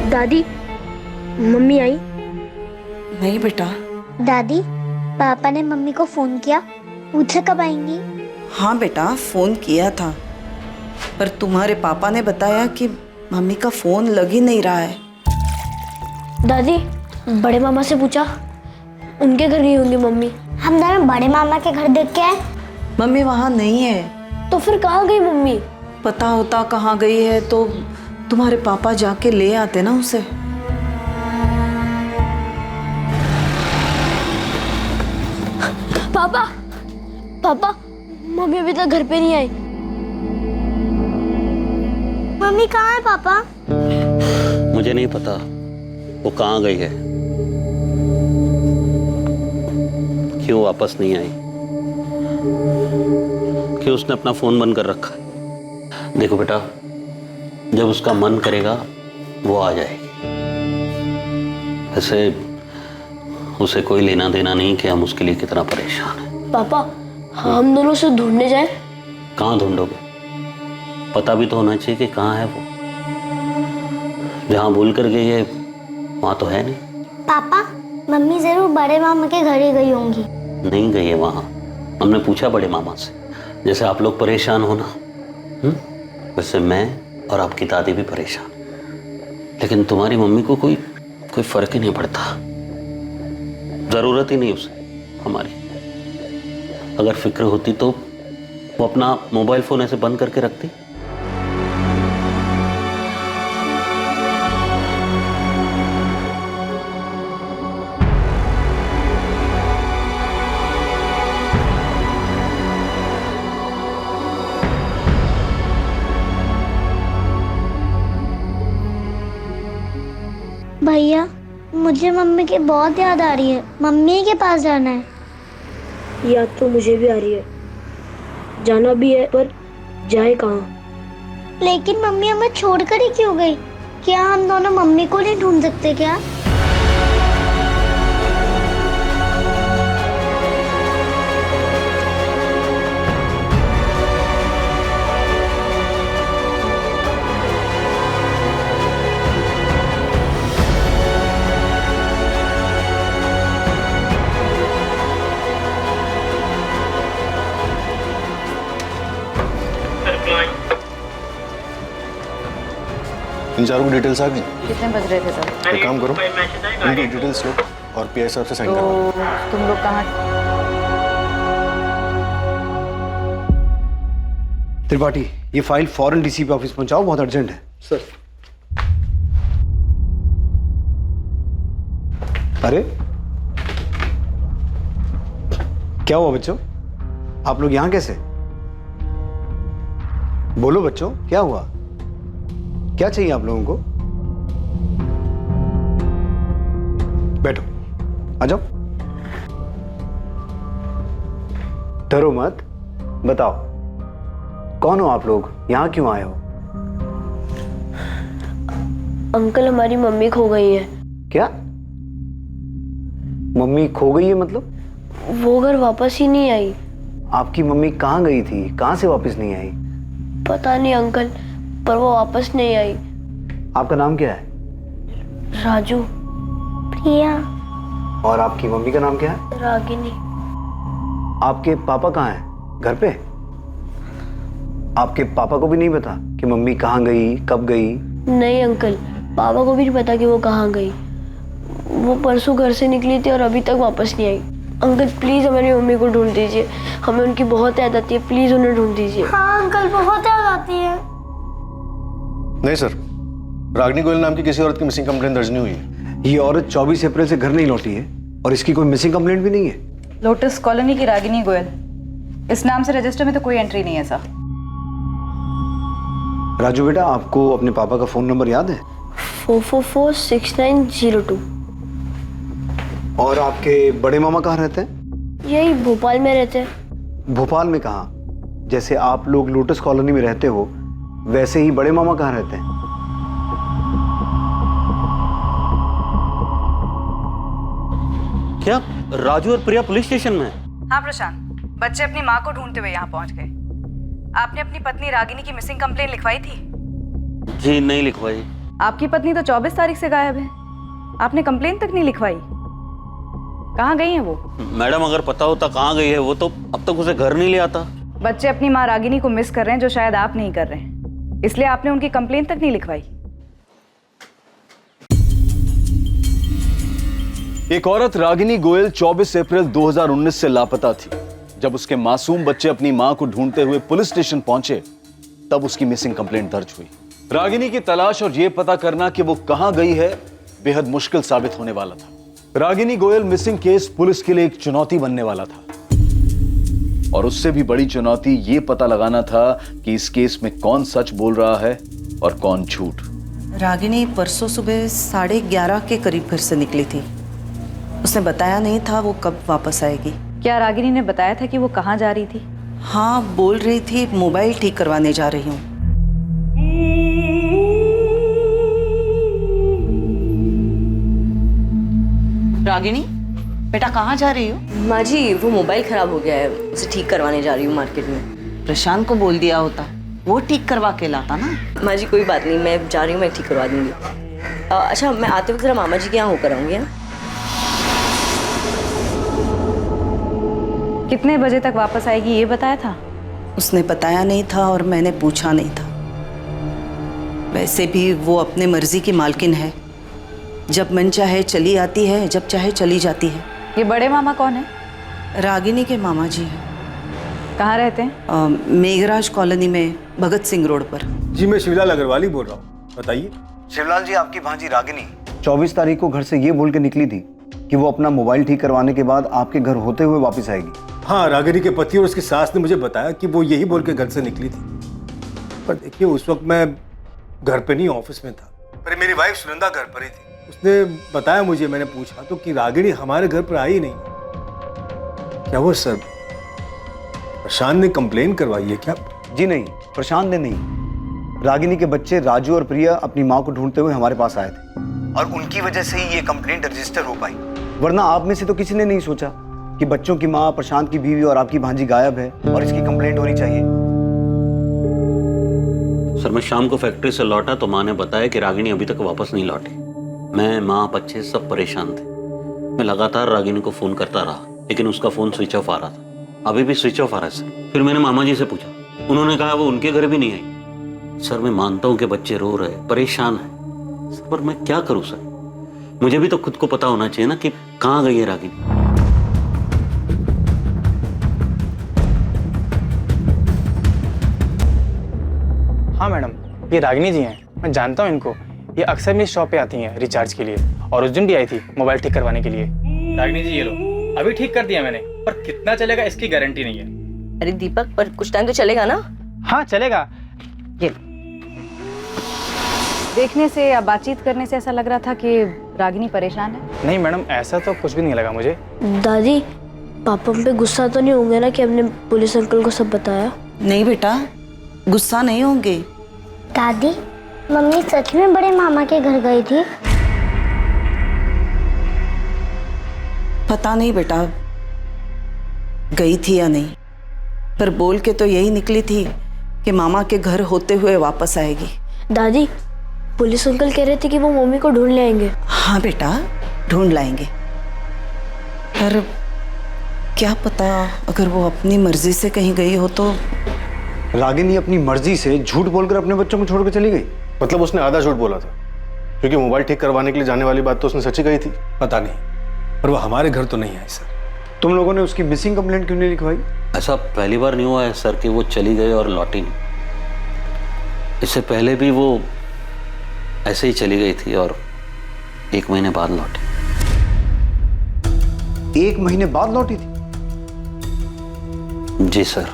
दादी, मम्मी आई? नहीं बेटा। दादी, पापा ने मम्मी को फोन किया, पूछा कब आएंगी? हाँ बेटा, फोन किया था, पर तुम्हारे पापा ने बताया कि मम्मी का फोन लग ही नहीं रहा है। दादी, बड़े मामा से पूछा, उनके घर गई होंगी मम्मी। हम दोनों बड़े मामा के घर देख के आए। मम्मी वहाँ नहीं है। तो फिर कहाँ गई मम्मी? पता होता कहाँ गई है तो तुम्हारे पापा जाके ले आते ना उसे। पापा, पापा, मम्मी अभी तक घर पे नहीं आई। मम्मी कहाँ है पापा? मुझे नहीं पता वो कहाँ गई है, क्यों वापस नहीं आई, क्यों उसने अपना फोन बंद कर रखा है। देखो बेटा, जब उसका मन करेगा वो आ जाएगी। वैसे उसे कोई लेना देना नहीं कि हम उसके लिए कितना परेशान हैं। पापा, हम दोनों से ढूंढने जाए? कहाँ ढूंढोगे? पता भी तो होना चाहिए कि कहाँ है वो। जहाँ भूल कर गई है वहाँ तो है नहीं। पापा, मम्मी जरूर बड़े मामा के घर ही गई होंगी। नहीं गई है वहाँ। हमने पूछा बड़े मामा से, जैसे आप लोग परेशान हो ना, वैसे मैं और आपकी दादी भी परेशान, लेकिन तुम्हारी मम्मी को कोई फर्क ही नहीं पड़ता। जरूरत ही नहीं उसे हमारी। अगर फिक्र होती तो वो अपना मोबाइल फोन ऐसे बंद करके रखती। भैया, मुझे मम्मी की बहुत याद आ रही है। मम्मी के पास जाना है। याद तो मुझे भी आ रही है, जाना भी है, पर जाए कहाँ? लेकिन मम्मी हमें छोड़कर ही क्यों गई? क्या हम दोनों मम्मी को नहीं ढूंढ सकते क्या? इन चारों की डिटेल्स आ गई। कितने बज रहे थे सर? एक काम करो, इनकी डिटेल्स लो और पीआई साहब से साइन करवाओ। तो तुम लोग कहाँ? त्रिपाठी, ये फाइल फौरन डीसीपी ऑफिस पहुंचाओ, बहुत अर्जेंट है। सर। अरे क्या हुआ बच्चों? आप लोग यहां कैसे? बोलो बच्चों, क्या हुआ? क्या चाहिए आप लोगों को? बैठो, आ जाओ। डरो मत, बताओ कौन हो आप लोग, यहां क्यों आए हो? अंकल, हमारी मम्मी खो गई है। क्या? मम्मी खो गई है मतलब? वो घर वापस ही नहीं आई। आपकी मम्मी कहाँ गई थी, कहाँ से वापस नहीं आई? पता नहीं अंकल, पर वो वापस नहीं आई। आपका नाम क्या है? राजू। प्रिया। और आपकी मम्मी का नाम क्या है? रागिनी। आपके पापा कहाँ हैं? घर पे? आपके पापा को भी नहीं पता कि मम्मी कहाँ गई, कब गई? नहीं अंकल, पापा को भी नहीं पता कि वो कहाँ गई। वो परसों घर से निकली थी और अभी तक वापस नहीं आई। अंकल प्लीज हमारी मम्मी को ढूंढ दीजिए, हमें उनकी बहुत याद आती है, प्लीज उन्हें ढूंढ दीजिए। हाँ अंकल, बहुत याद आती है। नहीं सर, रागिनी गोयल नाम की किसी औरत की मिसिंग कंप्लेंट दर्ज नहीं हुई है। ये औरत 24 अप्रैल से घर नहीं लौटी है और इसकी कोई मिसिंग कंप्लेंट भी नहीं है। लोटस कॉलोनी की रागिनी गोयल, इस नाम से रजिस्टर में तो कोई एंट्री नहीं है सर। राजू बेटा, आपको अपने पापा का फोन नंबर याद है? 444690 और आपके बड़े मामा कहाँ रहते हैं? यही भोपाल में रहते हैं। भोपाल में कहाँ? जैसे आप लोग लोटस कॉलोनी में रहते हो वैसे ही बड़े मामा कहाँ रहते हैं? क्या राजू और प्रिया पुलिस स्टेशन में? हाँ प्रशांत, बच्चे अपनी माँ को ढूंढते हुए यहाँ पहुँच गए। आपने अपनी पत्नी रागिनी की मिसिंग कंप्लेंट लिखवाई थी? जी नहीं लिखवाई। आपकी पत्नी तो 24 तारीख से गायब है। आपने कंप्लेन तक नहीं लिखवाई। कहाँ गई हैं वो? मैडम अगर पता होता कहाँ गई है वो तो अब तक उसे घर नहीं ले आता। बच्चे अपनी माँ रागिनी को मिस कर रहे हैं, जो शायद आप नहीं कर रहे हैं, इसलिए आपने उनकी कंप्लेन तक नहीं लिखवाई। एक औरत रागिनी गोयल 24 अप्रैल 2019 से लापता थी। जब उसके मासूम बच्चे अपनी मां को ढूंढते हुए पुलिस स्टेशन पहुंचे तब उसकी मिसिंग कंप्लेंट दर्ज हुई। रागिनी की तलाश और यह पता करना कि वो कहां गई है बेहद मुश्किल साबित होने वाला था। Ragini Goyal missing case police के लिए एक चुनौती बनने वाला था और उससे भी बड़ी चुनौती ये पता लगाना था कि इस केस में कौन सच बोल रहा है और कौन झूठ। रागिनी परसों सुबह 11:30 के करीब घर से निकली थी। उसने बताया नहीं था वो कब वापस आएगी। क्या रागिनी ने बताया था कि वो कहाँ जा रही थी? हाँ, बोल रही थी मोबाइल ठीक करवाने जा रही हूँ। रागिनी, बेटा कहाँ जा रही हो? माँ जी, वो मोबाइल खराब हो गया है, उसे ठीक करवाने जा रही हूँ मार्केट में। प्रशांत को बोल दिया होता, वो ठीक करवा के लाता ना। माँ जी कोई बात नहीं, मैं जा रही हूँ, मैं ठीक करवा दूंगी। अच्छा, मैं आते वक्त जरा मामा जी के यहाँ होकर आऊँगी। हाँ, कितने बजे तक वापस आएगी ये बताया था? उसने बताया नहीं था और मैंने पूछा नहीं था। वैसे भी वो अपने मर्जी की मालकिन है, जब मन चाहे चली आती है, जब चाहे चली जाती है। ये बड़े मामा कौन है? रागिनी के मामा जी हैं। कहाँ रहते हैं? मेघराज कॉलोनी में, भगत सिंह रोड पर। जी मैं शिवलाल अग्रवाल ही बोल रहा हूँ, बताइए। शिवलाल जी, आपकी भांजी रागिनी 24 तारीख को घर से ये बोल के निकली थी कि वो अपना मोबाइल ठीक करवाने के बाद आपके घर होते हुए वापस आएगी। हाँ, रागिनी के पति और उसकी सास ने मुझे बताया कि वो यही बोल के घर से निकली थी। पर देखिए, उस वक्त मैं घर पे नहीं, ऑफिस में था। पर मेरी वाइफ सुनंदा घर पर ही थी। उसने बताया मुझे, मैंने पूछा तो कि रागिनी हमारे घर पर आई नहीं। क्या वो सर प्रशांत ने कंप्लेन करवाई है क्या? जी नहीं, प्रशांत ने नहीं। रागिनी के बच्चे राजू और प्रिया अपनी माँ को ढूंढते हुए हमारे पास आए थे और उनकी वजह से ही ये कंप्लेंट रजिस्टर हो पाई। वरना आप में से तो किसी ने नहीं सोचा कि बच्चों की माँ, प्रशांत की बीवी और आपकी भांजी गायब है और इसकी कंप्लेंट होनी चाहिए। सर मैं शाम को फैक्ट्री से लौटा तो माँ ने बताया कि रागिनी अभी तक वापस नहीं लौटी। मैं, माँ, बच्चे सब परेशान थे। मैं लगातार रागिनी को फोन करता रहा लेकिन उसका फोन स्विच ऑफ आ रहा था। अभी भी स्विच ऑफ आ रहा है सर। फिर मैंने मामा जी से पूछा, उन्होंने कहा वो उनके घर भी नहीं आई। सर मैं मानता हूँ कि बच्चे रो रहे, परेशान है सर, पर मैं क्या करूँ सर? मुझे भी तो खुद को पता होना चाहिए ना कि कहाँ गई है रागिनी। हाँ मैडम, ये रागिनी जी हैं, मैं जानता हूँ इनको। ये अक्सर मेरी शॉप पे आती हैं रिचार्ज के लिए और उस दिन भी आई थी मोबाइल ठीक करवाने के लिए। रागिनी जी ये लो, अभी ठीक कर दिया मैंने, पर कितना चलेगा इसकी गारंटी नहीं है। अरे दीपक, पर कुछ टाइम तो चलेगा ना? हाँ चलेगा। ये देखने से या बातचीत करने से ऐसा लग रहा था कि रागिनी परेशान है। नहीं मैडम, ऐसा तो कुछ भी नहीं लगा मुझे। दादी, पापा हम पे गुस्सा तो नहीं होंगे ना कि हमने पुलिस अंकल को सब बताया? नहीं बेटा, गुस्सा नहीं होंगे। दादी, मम्मी सच में बड़े मामा के घर गई थी? पता नहीं बेटा गई थी या नहीं, पर बोल के तो यही निकली थी कि मामा के घर होते हुए वापस आएगी। दादी, पुलिस अंकल कह रहे थे कि वो मम्मी को ढूंढ ले आएंगे। हाँ बेटा, ढूंढ लाएंगे, पर क्या पता अगर वो अपनी मर्जी से कहीं गई हो तो। रागिनी अपनी मर्जी से झूठ बोलकर अपने बच्चों को छोड़कर चली गई? मतलब उसने आधा झूठ बोला था, क्योंकि मोबाइल ठीक करवाने के लिए जाने वाली बात तो उसने सच्ची कही थी। पता नहीं, पर वो हमारे घर तो नहीं आई सर। तुम लोगों ने उसकी मिसिंग कंप्लेंट क्यों नहीं लिखवाई? ऐसा पहली बार नहीं हुआ है सर कि वो चली गई और लौटी नहीं। इससे पहले भी वो ऐसे ही चली गई थी और 1 महीने बाद लौटी। 1 महीने बाद लौटी थी? जी सर।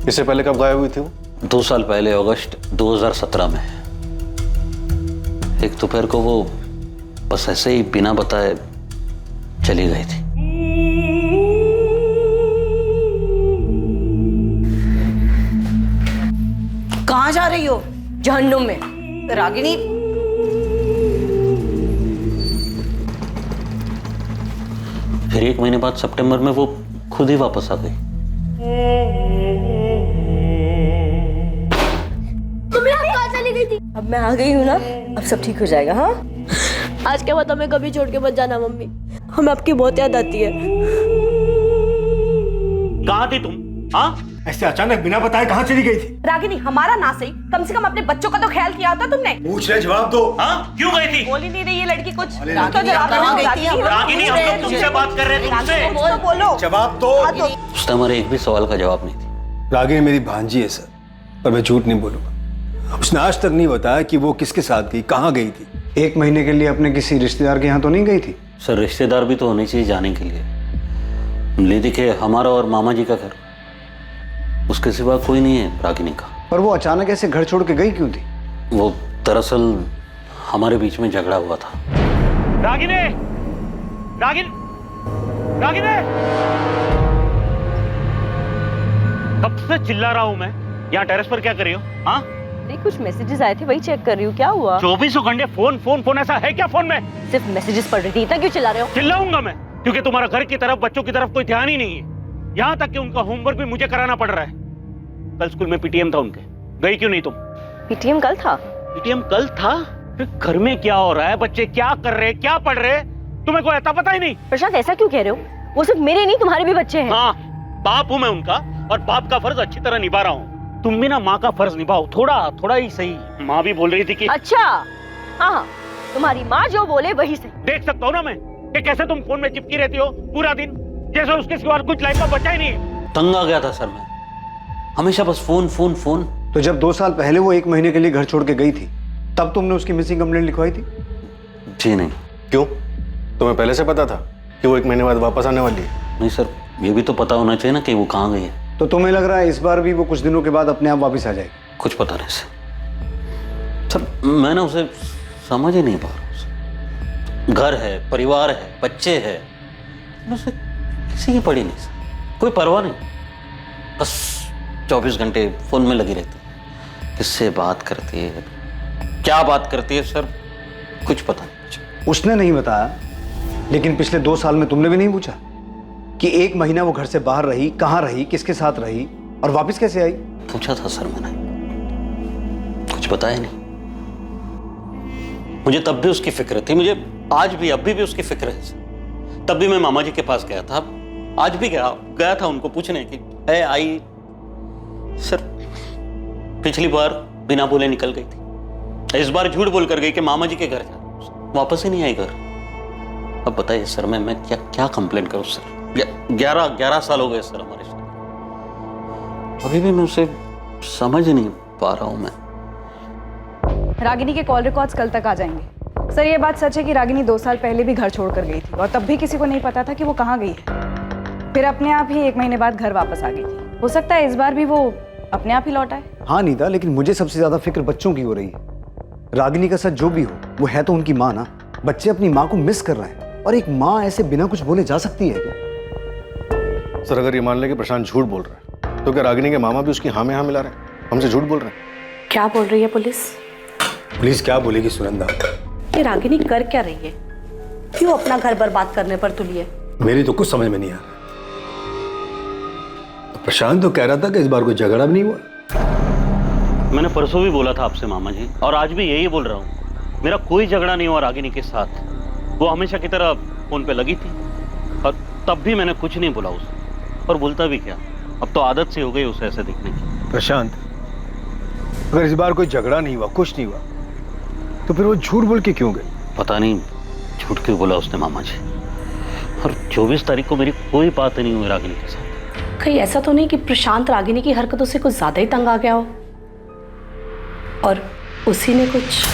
इससे पहले कब गायब हुई थी वो? 2 साल पहले, अगस्त 2017 में। एक दोपहर को वो बस ऐसे ही बिना बताए चली गई थी। कहाँ जा रही हो? जहन्नुम में। रागिनी, फिर 1 महीने बाद सितंबर में वो खुद ही वापस आ गई। अब मैं आ गई हूँ ना, अब सब ठीक हो जाएगा। हाँ, आज के बाद हमें कभी छोड़ के मत जाना मम्मी, हमें आपकी बहुत याद आती है। कहाँ थी तुम? हाँ, ऐसे अचानक बिना बताए कहाँ चली गई थी? रागिनी, हमारा ना सही, कम से कम अपने बच्चों का तो ख्याल किया होता तुमने। पूछ रहे, जवाब दो। हाँ, क्यों गई थी? बोल ही नहीं रही ये लड़की कुछ। तो रागिनी, जवाब कहाँ दो, गई थी? रागिनी, हम लोग तुमसे बात कर रहे हैं, तुमसे। तो बोलो। जवाब दो। उसने हमारे एक भी सवाल का जवाब नहीं दिया। रागिनी मेरी भांजी है सर, पर मैं झूठ नहीं बोलूंगा। उसने आज तक नहीं बताया कि वो किसके साथ गई, कहाँ गई थी। 1 महीने के लिए अपने किसी रिश्तेदार के यहाँ तो नहीं गई थी? सर, रिश्तेदार भी तो होने चाहिए जाने के लिए। ले देखिए, हमारा और मामा जी का घर, उसके सिवा कोई नहीं है रागिनी का। पर वो अचानक ऐसे घर छोड़ के गई क्यों थी? वो दरअसल हमारे बीच में झगड़ा हुआ था। रागिनी, रागिनी, कब से चिल्ला रहा हूं मैं? यहाँ टेरेस पर क्या कर रही हो? हाँ, नहीं, कुछ मैसेजेस आए थे, वही चेक कर रही हूँ। क्या हुआ? 24 घंटे फोन फोन फोन, ऐसा है क्या फोन में? सिर्फ मैसेजेस पढ़ रही थी, इतना क्यों चिल्ला रहे हो? चिल्लाऊंगा मैं, क्योंकि तुम्हारा घर की तरफ, बच्चों की तरफ कोई ध्यान ही नहीं है। यहाँ तक कि उनका होमवर्क भी मुझे कराना पड़ रहा है। कल स्कूल में पीटीएम था उनके, गई क्यों नहीं तुम? पीटीएम कल था? पीटीएम कल था? फिर घर में क्या हो रहा है, बच्चे क्या कर रहे, क्या पढ़ रहे, तुम्हें कोई आता पता ही नहीं। प्रशांत, ऐसा क्यों कह रहे हो? वो सिर्फ मेरे नहीं, तुम्हारे भी बच्चे हैं। हाँ, बाप हूं मैं उनका, और बाप का फर्ज अच्छी तरह निभा रहा हूँ। तुम भी ना माँ का फर्ज निभाओ, थोड़ा ही सही। माँ भी बोल रही थी कि अच्छा, हाँ, तुम्हारी माँ जो बोले वही सही। देख सकता हूँ ना मैं कि कैसे तुम फोन में चिपकी रहती हो पूरा दिन, जैसे उसके सिवा कुछ लाइफ का बचा ही नहीं है। तंग आ गया था सर मैं, हमेशा बस फोन फोन फोन। तो जब 2 साल पहले वो 1 महीने के लिए घर छोड़ के गई थी, तब तुमने उसकी मिसिंग कंप्लेंट लिखवाई थी? जी नहीं। क्यों? तुम्हें पहले से पता था कि वो 1 महीने बाद वापस आने वाली है? नहीं सर, ये भी तो पता होना चाहिए ना कि वो कहाँ गई है। तो तुम्हें लग रहा है इस बार भी वो कुछ दिनों के बाद अपने आप वापस आ जाएगी? कुछ पता नहीं सर, मैं ना उसे समझ ही नहीं पा रहा हूँ। घर है, परिवार है, बच्चे है, उसे किसी की पड़ी नहीं सर, कोई परवाह नहीं। बस 24 घंटे फोन में लगी रहती है। किससे बात करती है, क्या बात करती है सर, कुछ पता नहीं मुझे। उसने नहीं बताया, लेकिन पिछले 2 साल में तुमने भी नहीं पूछा कि 1 महीना वो घर से बाहर रही, कहाँ रही, किसके साथ रही और वापस कैसे आई? पूछा था सर मैंने, कुछ बताया नहीं। मुझे तब भी उसकी फिक्र थी, मुझे आज भी, अभी भी उसकी फिक्र है सर। तब भी मैं मामा जी के पास गया था, आज भी गया था उनको पूछने की है आई। सर, पिछली बार बिना बोले निकल गई थी, इस बार झूठ बोल कर गई कि मामा जी के घर जा, वापस ही नहीं आई घर। अब बताइए सर, मैं क्या कंप्लेंट करूं सर? 11 साल हो गए सर हमारे साथ, अभी भी मैं उसे समझ नहीं पा रहा हूं मैं। रागिनी के कॉल रिकॉर्ड्स कल तक आ जाएंगे। सर, ये बात सच है कि रागिनी 2 साल पहले भी घर छोड़कर गई थी और तब भी किसी को नहीं पता था कि वो कहाँ गई है। फिर अपने आप ही 1 महीने बाद घर वापस आ गई थी। हो सकता है इस बार भी वो अपने आप ही लौट आए। हाँ नीता, लेकिन मुझे सबसे ज्यादा फिक्र बच्चों की हो रही है। रागिनी का सच जो भी हो, वो है तो उनकी माँ ना। बच्चे अपनी माँ को मिस कर रहे हैं, और एक माँ ऐसे बिना कुछ बोले जा सकती है क्या? सर, अगर ये मान ले कि प्रशांत झूठ बोल रहा है, तो क्या रागिनी के मामा भी उसकी हाँ में हाँ मिला रहे हैं, हमसे झूठ बोल रहे हैं? क्या बोल रही है पुलिस? पुलिस क्या बोलेगी सुनंदा? ये रागिनी कर क्या रही है? क्यों अपना घर बर्बाद करने पर तुली है? मेरी तो कुछ समझ में नहीं आ रहा। तो प्रशांत तो कह रहा था कि इस बार कोई झगड़ा भी नहीं हुआ। मैंने परसों भी बोला था आपसे मामा जी, और आज भी यही बोल रहा हूँ, मेरा कोई झगड़ा नहीं हुआ रागिनी के साथ। वो हमेशा की तरह फोन पे लगी थी, और तब भी मैंने कुछ नहीं बोला उसे, और बोलता भी क्या, अब तो आदत से हो गई उसे ऐसे दिखने की। प्रशांत, अगर इस बार कोई झगड़ा नहीं हुआ, कुछ नहीं हुआ, तो फिर वो झूठ बोल के क्यों गई? पता नहीं झूठ क्यों बोला उसने मामा जी। और 24 तारीख को मेरी कोई बात नहीं हुई रागिनी के साथ। कहीं ऐसा तो नहीं कि प्रशांत रागिनी की हरकतों से कुछ ज्यादा ही तंग आ गया हो और उसी ने कुछ?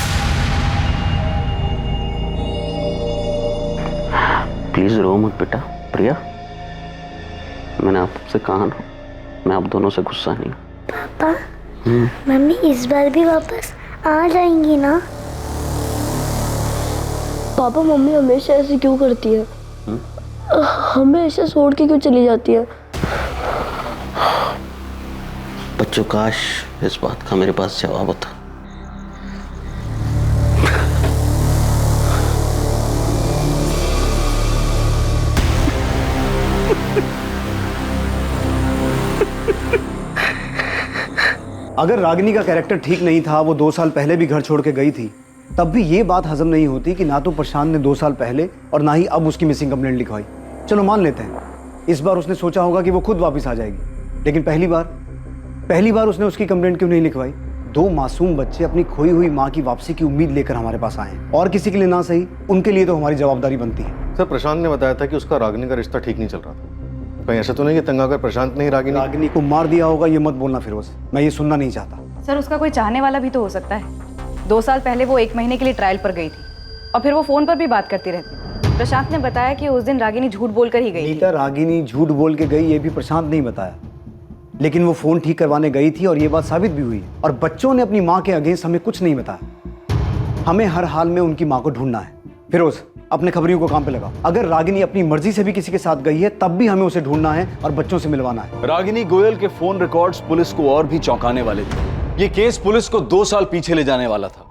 प्लीज रो मत बेटा। प्रिया, मैंने आपसे कहा ना, मैं आप दोनों से गुस्सा नहीं। पापा, मम्मी इस बार भी वापस आ जाएंगी ना? पापा, मम्मी हमेशा ऐसे क्यों करती है? हमेशा छोड़ के क्यों चली जाती है? बच्चों, काश इस बात का मेरे पास जवाब होता। अगर रागिनी का कैरेक्टर ठीक नहीं था, वो 2 साल पहले भी घर छोड़ के गई थी, तब भी ये बात हजम नहीं होती कि ना तो प्रशांत ने 2 साल पहले और ना ही अब उसकी मिसिंग कंप्लेंट लिखवाई। चलो मान लेते हैं इस बार उसने सोचा होगा कि वो खुद वापस आ जाएगी, लेकिन पहली बार उसने उसकी कंप्लेंट क्यों नहीं लिखवाई? 2 मासूम बच्चे अपनी खोई हुई माँ की वापसी की उम्मीद लेकर हमारे पास आए हैं, और किसी के लिए ना सही, उनके लिए तो हमारी जवाबदारी बनती है। सर, प्रशांत ने बताया था कि उसका रागिनी का रिश्ता ठीक नहीं चल रहा था। कहीं ऐसा तो नहीं कि तंग आकर प्रशांत ने ही रागिनी को मार दिया होगा? ये मत बोलना फिरोज, मैं ये सुनना नहीं चाहता। सर उसका कोई चाहने वाला भी तो हो सकता है। 2 साल पहले वो 1 महीने के लिए ट्रायल पर गई थी और फिर वो फोन पर भी बात करती रहती। प्रशांत ने बताया कि उस दिन रागिनी झूठ बोलकर ही गई थी। नीता, रागिनी झूठ बोल के गई ये भी प्रशांत नहीं बताया, लेकिन वो फोन ठीक करवाने गई थी और ये बात साबित भी हुई। और बच्चों ने अपनी माँ के अगेंस्ट हमें कुछ नहीं बताया। हमें हर हाल में उनकी माँ को ढूंढना है। फिरोज, अपने खबरियों को काम पे लगाओ। अगर रागिनी अपनी मर्जी से भी किसी के साथ गई है तब भी हमें उसे ढूंढना है और बच्चों से मिलवाना है। रागिनी गोयल के फोन रिकॉर्ड्स पुलिस को और भी चौंकाने वाले थे। ये केस पुलिस को 2 साल पीछे ले जाने वाला था,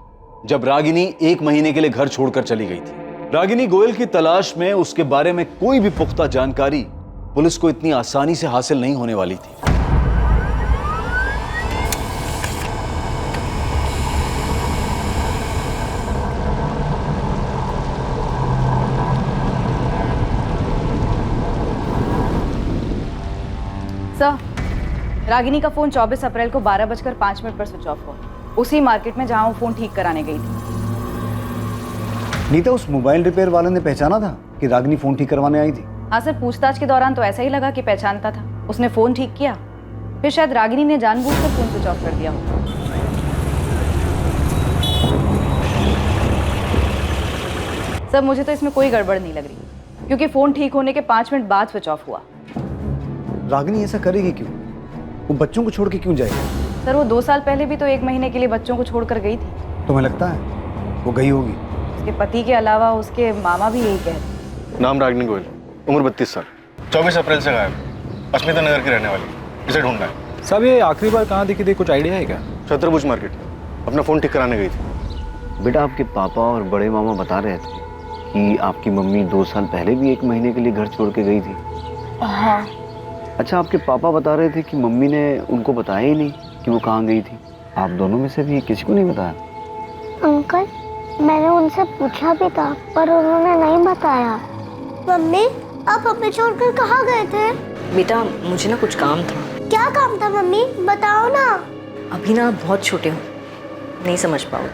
जब रागिनी 1 महीने के लिए घर छोड़कर चली गई थी। रागिनी गोयल की तलाश में उसके बारे में कोई भी पुख्ता जानकारी पुलिस को इतनी आसानी से हासिल नहीं होने वाली थी। सर, रागिनी का फोन 24 अप्रैल को 12:05 पर स्विच ऑफ हुआ, उसी मार्केट में जहां वो फोन ठीक कराने गई थी। नीता, उस मोबाइल रिपेयर वाले ने पहचाना था कि रागिनी फोन ठीक करवाने आई थी? हाँ सर, पूछताछ के दौरान तो ऐसा ही लगा कि पहचानता था। उसने फोन ठीक किया, फिर शायद रागिनी ने जानबूझकर फोन स्विच ऑफ कर दिया हो। सर मुझे तो इसमें कोई गड़बड़ नहीं लग रही, क्योंकि फोन ठीक होने के 5 मिनट बाद स्विच ऑफ हुआ। रागिनी ऐसा करेगी क्यों? वो बच्चों को छोड़ के क्यों जाएगी? सर वो 2 साल पहले भी तो 1 महीने के लिए बच्चों को छोड़कर गई थी। तुम्हें लगता है वो गई होगी? उसके पति के अलावा उसके मामा भी यही कहते। नाम रागिनी गोयल, उम्र 32 साल, 24 अप्रैल से गायब, अस्मिता नगर की रहने वाली। इसे ढूंढना है। सब ये आखिरी बार कहाँ दिखी थी, कुछ आइडिया है क्या? छत्रभुज मार्केट, अपना फोन ठीक कराने गई थी। बेटा, आपके पापा और बड़े मामा बता रहे थे कि आपकी मम्मी 2 साल पहले भी 1 महीने के लिए घर छोड़ के गई थी। हाँ। अच्छा, आपके पापा बता रहे थे कि मम्मी ने उनको बताया ही नहीं कि वो कहाँ गई थी। आप दोनों में से भी किसी को नहीं बताया? अंकल, मैंने उनसे पूछा भी था पर उन्होंने नहीं बताया। मम्मी, आप हमें छोड़कर कहाँ गए थे? बेटा मुझे ना कुछ काम था। क्या काम था मम्मी, बताओ ना। अभी ना आप बहुत छोटे हो, नहीं समझ पाओ।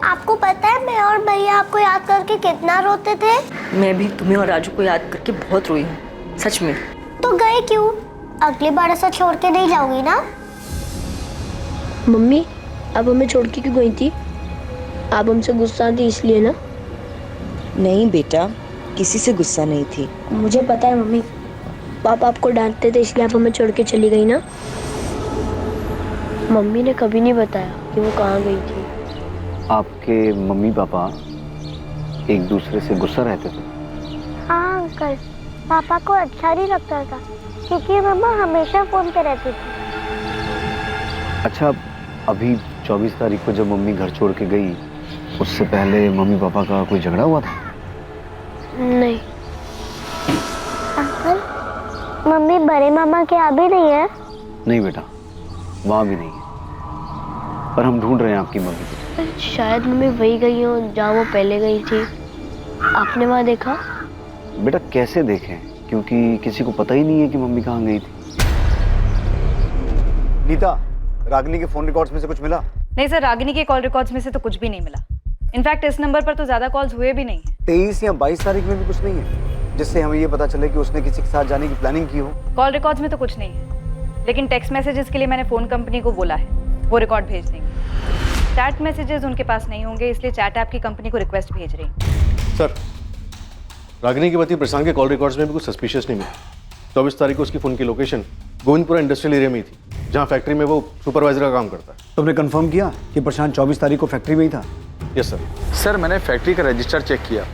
आपको पता है मैं और भैया आपको याद करके कितना रोते थे? मैं भी तुम्हें और राजू को याद करके बहुत रोई हूँ, सच में। तो गए क्यों? अगली बार ऐसा छोड़ के नहीं जाओगी ना? मम्मी, आप हमें छोड़ के क्यों गई थी? आप हमसे गुस्सा थी इसलिए ना? नहीं बेटा, किसी से गुस्सा नहीं थी। मुझे पता है मम्मी, पापा आपको डांटते थे इसलिए आप हमें छोड़ के चली गई ना? मम्मी ने कभी नहीं बताया कि वो कहाँ गई थी। आपके मम्मी पापा एक दूसरे से गुस्सा रहते थे? हाँ अंकल, पापा को अच्छा नहीं लगता था क्योंकि मम्मा हमेशा फोन पे रहती थी। अच्छा, अभी 24 तारीख को जब मम्मी घर छोड़ के गई, उससे पहले मम्मी पापा का कोई झगड़ा हुआ था? नहीं। अंकल, मम्मी बड़े मामा के यहाँ भी नहीं है? नहीं बेटा, वहाँ भी नहीं है, पर हम ढूंढ रहे हैं आपकी मम्मी को। शायद मम्मी वही गई हो जहाँ वो पहले गई थी। आपने वहाँ देखा? बेटा कैसे देखें, क्योंकि किसी को पता ही नहीं है कि मम्मी कहाँ गई थी। नीता, रागिनी के फोन रिकॉर्ड्स में से कुछ मिला? नहीं सर, रागिनी के कॉल रिकॉर्ड्स में से तो कुछ भी नहीं मिला। इनफैक्ट इस नंबर पर तो ज्यादा कॉल्स हुए भी नहीं है। 23 या 22 तारीख में भी कुछ नहीं है जिससे हमें ये पता चले कि उसने किसी के साथ जाने की प्लानिंग की हो? कॉल रिकॉर्ड्स में तो कुछ नहीं है, लेकिन टेक्स्ट मैसेजेस के लिए मैंने फोन कंपनी को बोला है, वो रिकॉर्ड भेज देंगे। चैट मैसेजेस उनके पास नहीं होंगे, इसलिए चैट ऐप की कंपनी को रिक्वेस्ट भेज रही है। सर, रागिनी के पति प्रशांत के कॉल रिकॉर्ड्स में भी कुछ सस्पिशियस नहीं मिला। 24 तारीख को उसकी फोन की लोकेशन गोविंदपुरा इंडस्ट्रियल एरिया में ही थी, जहाँ फैक्ट्री में वो सुपरवाइजर का काम करता है। तुमने कंफर्म किया कि प्रशांत 24 तारीख को फैक्ट्री में ही था? Yes sir. सर मैंने फैक्ट्री का रजिस्टर चेक किया,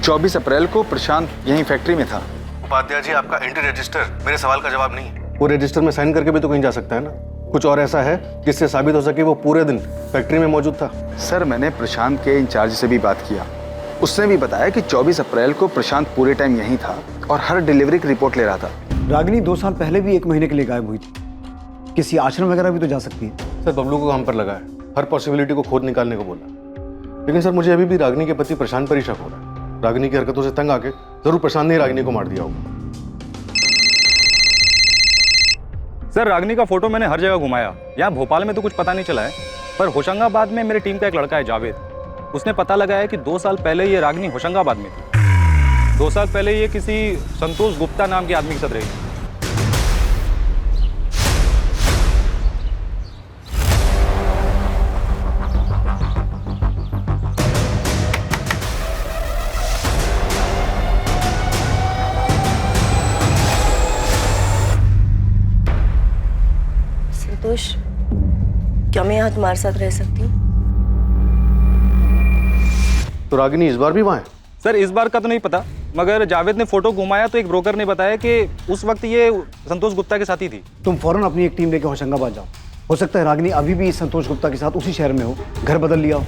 24 अप्रैल को प्रशांत यहीं फैक्ट्री में था। उपाध्याय जी, आपका एंट्री रजिस्टर मेरे सवाल का जवाब नहीं है। वो रजिस्टर में साइन करके भी तो कहीं जा सकता है ना। कुछ और ऐसा है जिससे साबित हो सके वो पूरे दिन फैक्ट्री में मौजूद था। सर मैंने प्रशांत के इंचार्ज से भी बात किया, उसने भी बताया कि 24 अप्रैल को प्रशांत पूरे टाइम यहीं था और हर डिलीवरी की रिपोर्ट ले रहा था। रागिनी 2 साल पहले भी 1 महीने के लिए गायब हुई थी, किसी आश्रम वगैरह भी तो जा सकती है। सर बबलू को काम पर लगा है, हर पॉसिबिलिटी को खोद निकालने को बोला। लेकिन सर मुझे अभी भी रागिनी के पति प्रशांत पर ही शक हो रहा है। रागिनी की हरकतों से तंग आके जरूर प्रशांत ने रागिनी को मार दिया होगा। सर रागिनी का फोटो मैंने हर जगह घुमाया, यहाँ भोपाल में तो कुछ पता नहीं चला है, पर होशंगाबाद में मेरी टीम का एक लड़का है जावेद, उसने पता लगाया कि 2 साल पहले ये रागिनी होशंगाबाद में थी। 2 साल पहले ये किसी संतोष गुप्ता नाम के आदमी के साथ रही थी। संतोष, क्या मैं यहाँ तुम्हारे साथ रह सकती हूँ? तो रागिनी इस बार भी वहाँ है? सर इस बार का तो नहीं पता, मगर जावेद ने फोटो घुमाया तो एक ब्रोकर ने बताया कि उस वक्त ये संतोष गुप्ता के साथ ही थी। तुम फौरन अपनी एक टीम लेकर होशंगाबाद जाओ, हो सकता है रागिनी अभी भी संतोष गुप्ता के साथ उसी शहर में हो, घर बदल लिया हो।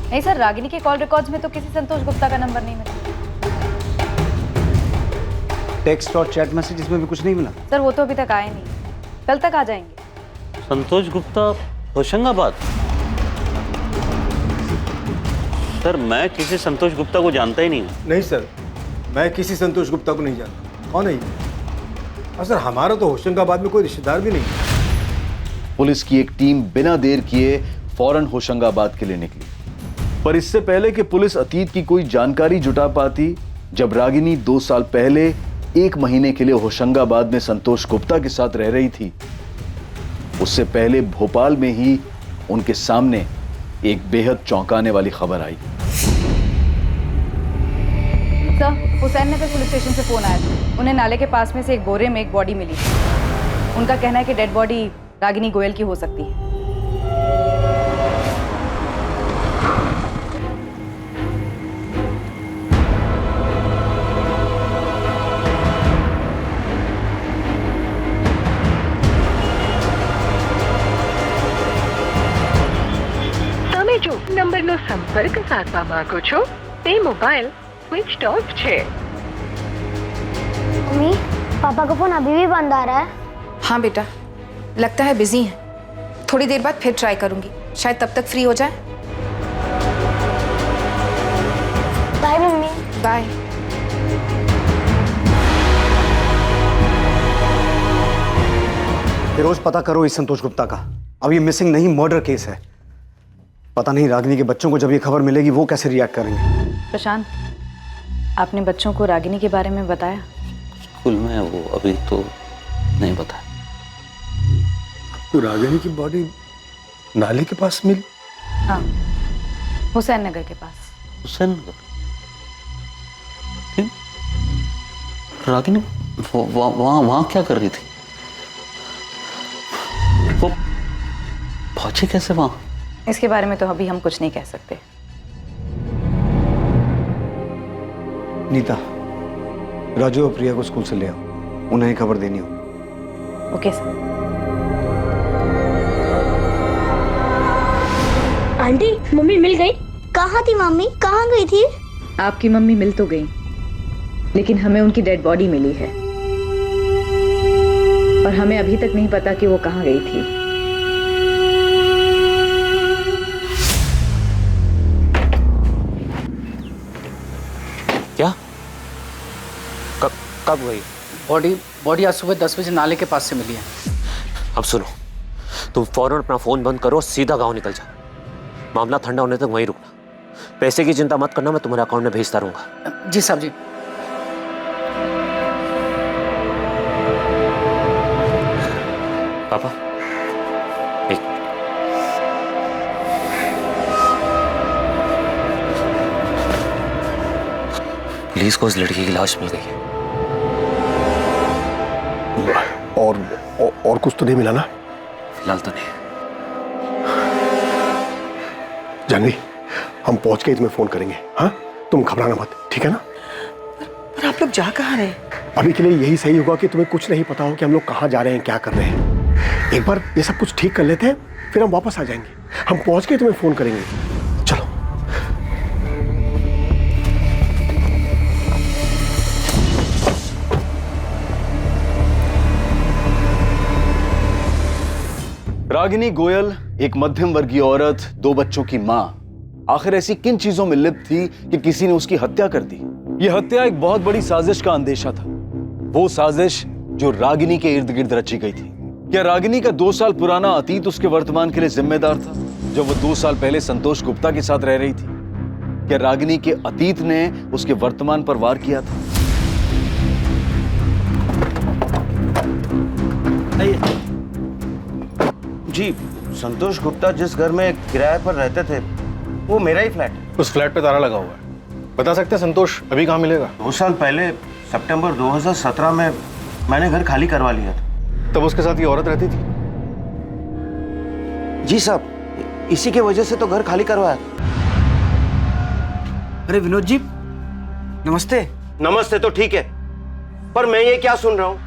नहीं सर, रागिनी के कॉल रिकॉर्ड्स में तो किसी संतोष गुप्ता का नंबर नहीं मिला। टेक्स्ट और चैट मैसेज में भी कुछ नहीं मिला? सर वो तो अभी तक आए नहीं, कल तक आ जाएंगे। संतोष गुप्ता होशंगाबाद? सर मैं किसी संतोष गुप्ता को जानता ही नहीं हूँ। नहीं सर, मैं किसी संतोष गुप्ता को नहीं जानता। कौन है ये? और सर हमारा तो होशंगाबाद में कोई रिश्तेदार भी नहीं है। पुलिस की एक टीम बिना देर किए फौरन होशंगाबाद के लिए निकली, पर इससे पहले कि पुलिस अतीत की कोई जानकारी जुटा पाती, जब रागिनी 2 साल पहले 1 महीने के लिए होशंगाबाद में संतोष गुप्ता के साथ रह रही थी, उससे पहले भोपाल में ही उनके सामने एक बेहद चौंकाने वाली खबर आई। सर हुसैन नगर पुलिस स्टेशन से फोन आया था, उन्हें नाले के पास में से एक बोरे में एक बॉडी मिली थी। उनका कहना है कि डेड बॉडी रागिनी गोयल की हो सकती है। નંબરનો સંપર્ક સાધવા માંગો છો તે મોબાઈલ સ્વિચ ઓફ છે। मम्मी, पापा का फोन अभी भी बंद आ रहा है। हाँ बेटा, लगता है बिजी हैं। थोड़ी देर बाद फिर ट्राई करूंगी, शायद तब तक फ्री हो जाए। Bye mummy. बाय। रोज पता करो इस संतोष गुप्ता का। अब ये मिसिंग नहीं, मर्डर केस है। पता नहीं रागिनी के बच्चों को जब ये खबर मिलेगी वो कैसे रिएक्ट करेंगे। प्रशांत, आपने बच्चों को रागिनी के बारे में बताया? स्कूल में वो अभी तो नहीं बताया। तो रागिनी की बॉडी नाले के पास मिली? हाँ, हुसैन नगर के पास। हुसैन नगर? रागिनी वहाँ क्या कर रही थी? वो पहुंची कैसे वहाँ? इसके बारे में तो अभी हम कुछ नहीं कह सकते। नीता, राजू और प्रिया को स्कूल से ले आओ, उन्हें खबर देनी हो। Okay sir. आंटी, मम्मी मिल गई? कहाँ थी मम्मी? कहाँ गई थी? आपकी मम्मी मिल तो गई, लेकिन हमें उनकी डेड बॉडी मिली है और हमें अभी तक नहीं पता कि वो कहाँ गई थी। क्या? कब गई? बॉडी आज सुबह 10 बजे नाले के पास से मिली है। अब सुनो, तुम फौरन अपना फोन बंद करो, सीधा गांव निकल जाओ। मामला ठंडा होने तक वहीं रुकना। पैसे की चिंता मत करना, मैं तुम्हारे अकाउंट में भेजता रहूंगा। जी साहब जी। पापा, एक पुलिस को उस लड़की की लाश मिल गई है। और कुछ तो नहीं मिला ना? फिलहाल तो नहीं। जानवी, हम पहुंच के तुम्हें फोन करेंगे। हाँ, तुम घबराना मत, ठीक है ना? पर आप लोग जा कहाँ रहे? अभी के लिए यही सही होगा कि तुम्हें कुछ नहीं पता हो कि हम लोग कहाँ जा रहे हैं, क्या कर रहे हैं। एक बार ये सब कुछ ठीक कर लेते हैं, फिर हम वापस आ जाएंगे। हम पहुंच के तुम्हें फोन करेंगे। चलो। रागिनी गोयल एक मध्यम वर्गीय औरत, 2 बच्चों की मां, आखिर ऐसी किन चीजों में लिप्त थी कि किसी ने उसकी हत्या कर दी? यह हत्या एक बहुत बड़ी साजिश का अंदेशा था, वो साजिश जो रागिनी के इर्द गिर्द रची गई थी। क्या रागिनी का 2 साल पुराना अतीत उसके वर्तमान के लिए जिम्मेदार था, जब वो 2 साल पहले संतोष गुप्ता के साथ रह रही थी? क्या रागिनी के अतीत ने उसके वर्तमान पर वार किया था? जी, संतोष गुप्ता जिस घर में किराए पर रहते थे वो मेरा ही फ्लैट है। उस फ्लैट पे ताला लगा हुआ है। बता सकते हैं संतोष अभी कहाँ मिलेगा? 2 साल पहले सितंबर 2017 में मैंने घर खाली करवा लिया था। तब उसके साथ ये औरत रहती थी? जी साहब, इसी के वजह से तो घर खाली करवाया। अरे विनोद जी, नमस्ते। नमस्ते तो ठीक है, पर मैं ये क्या सुन रहा हूँ?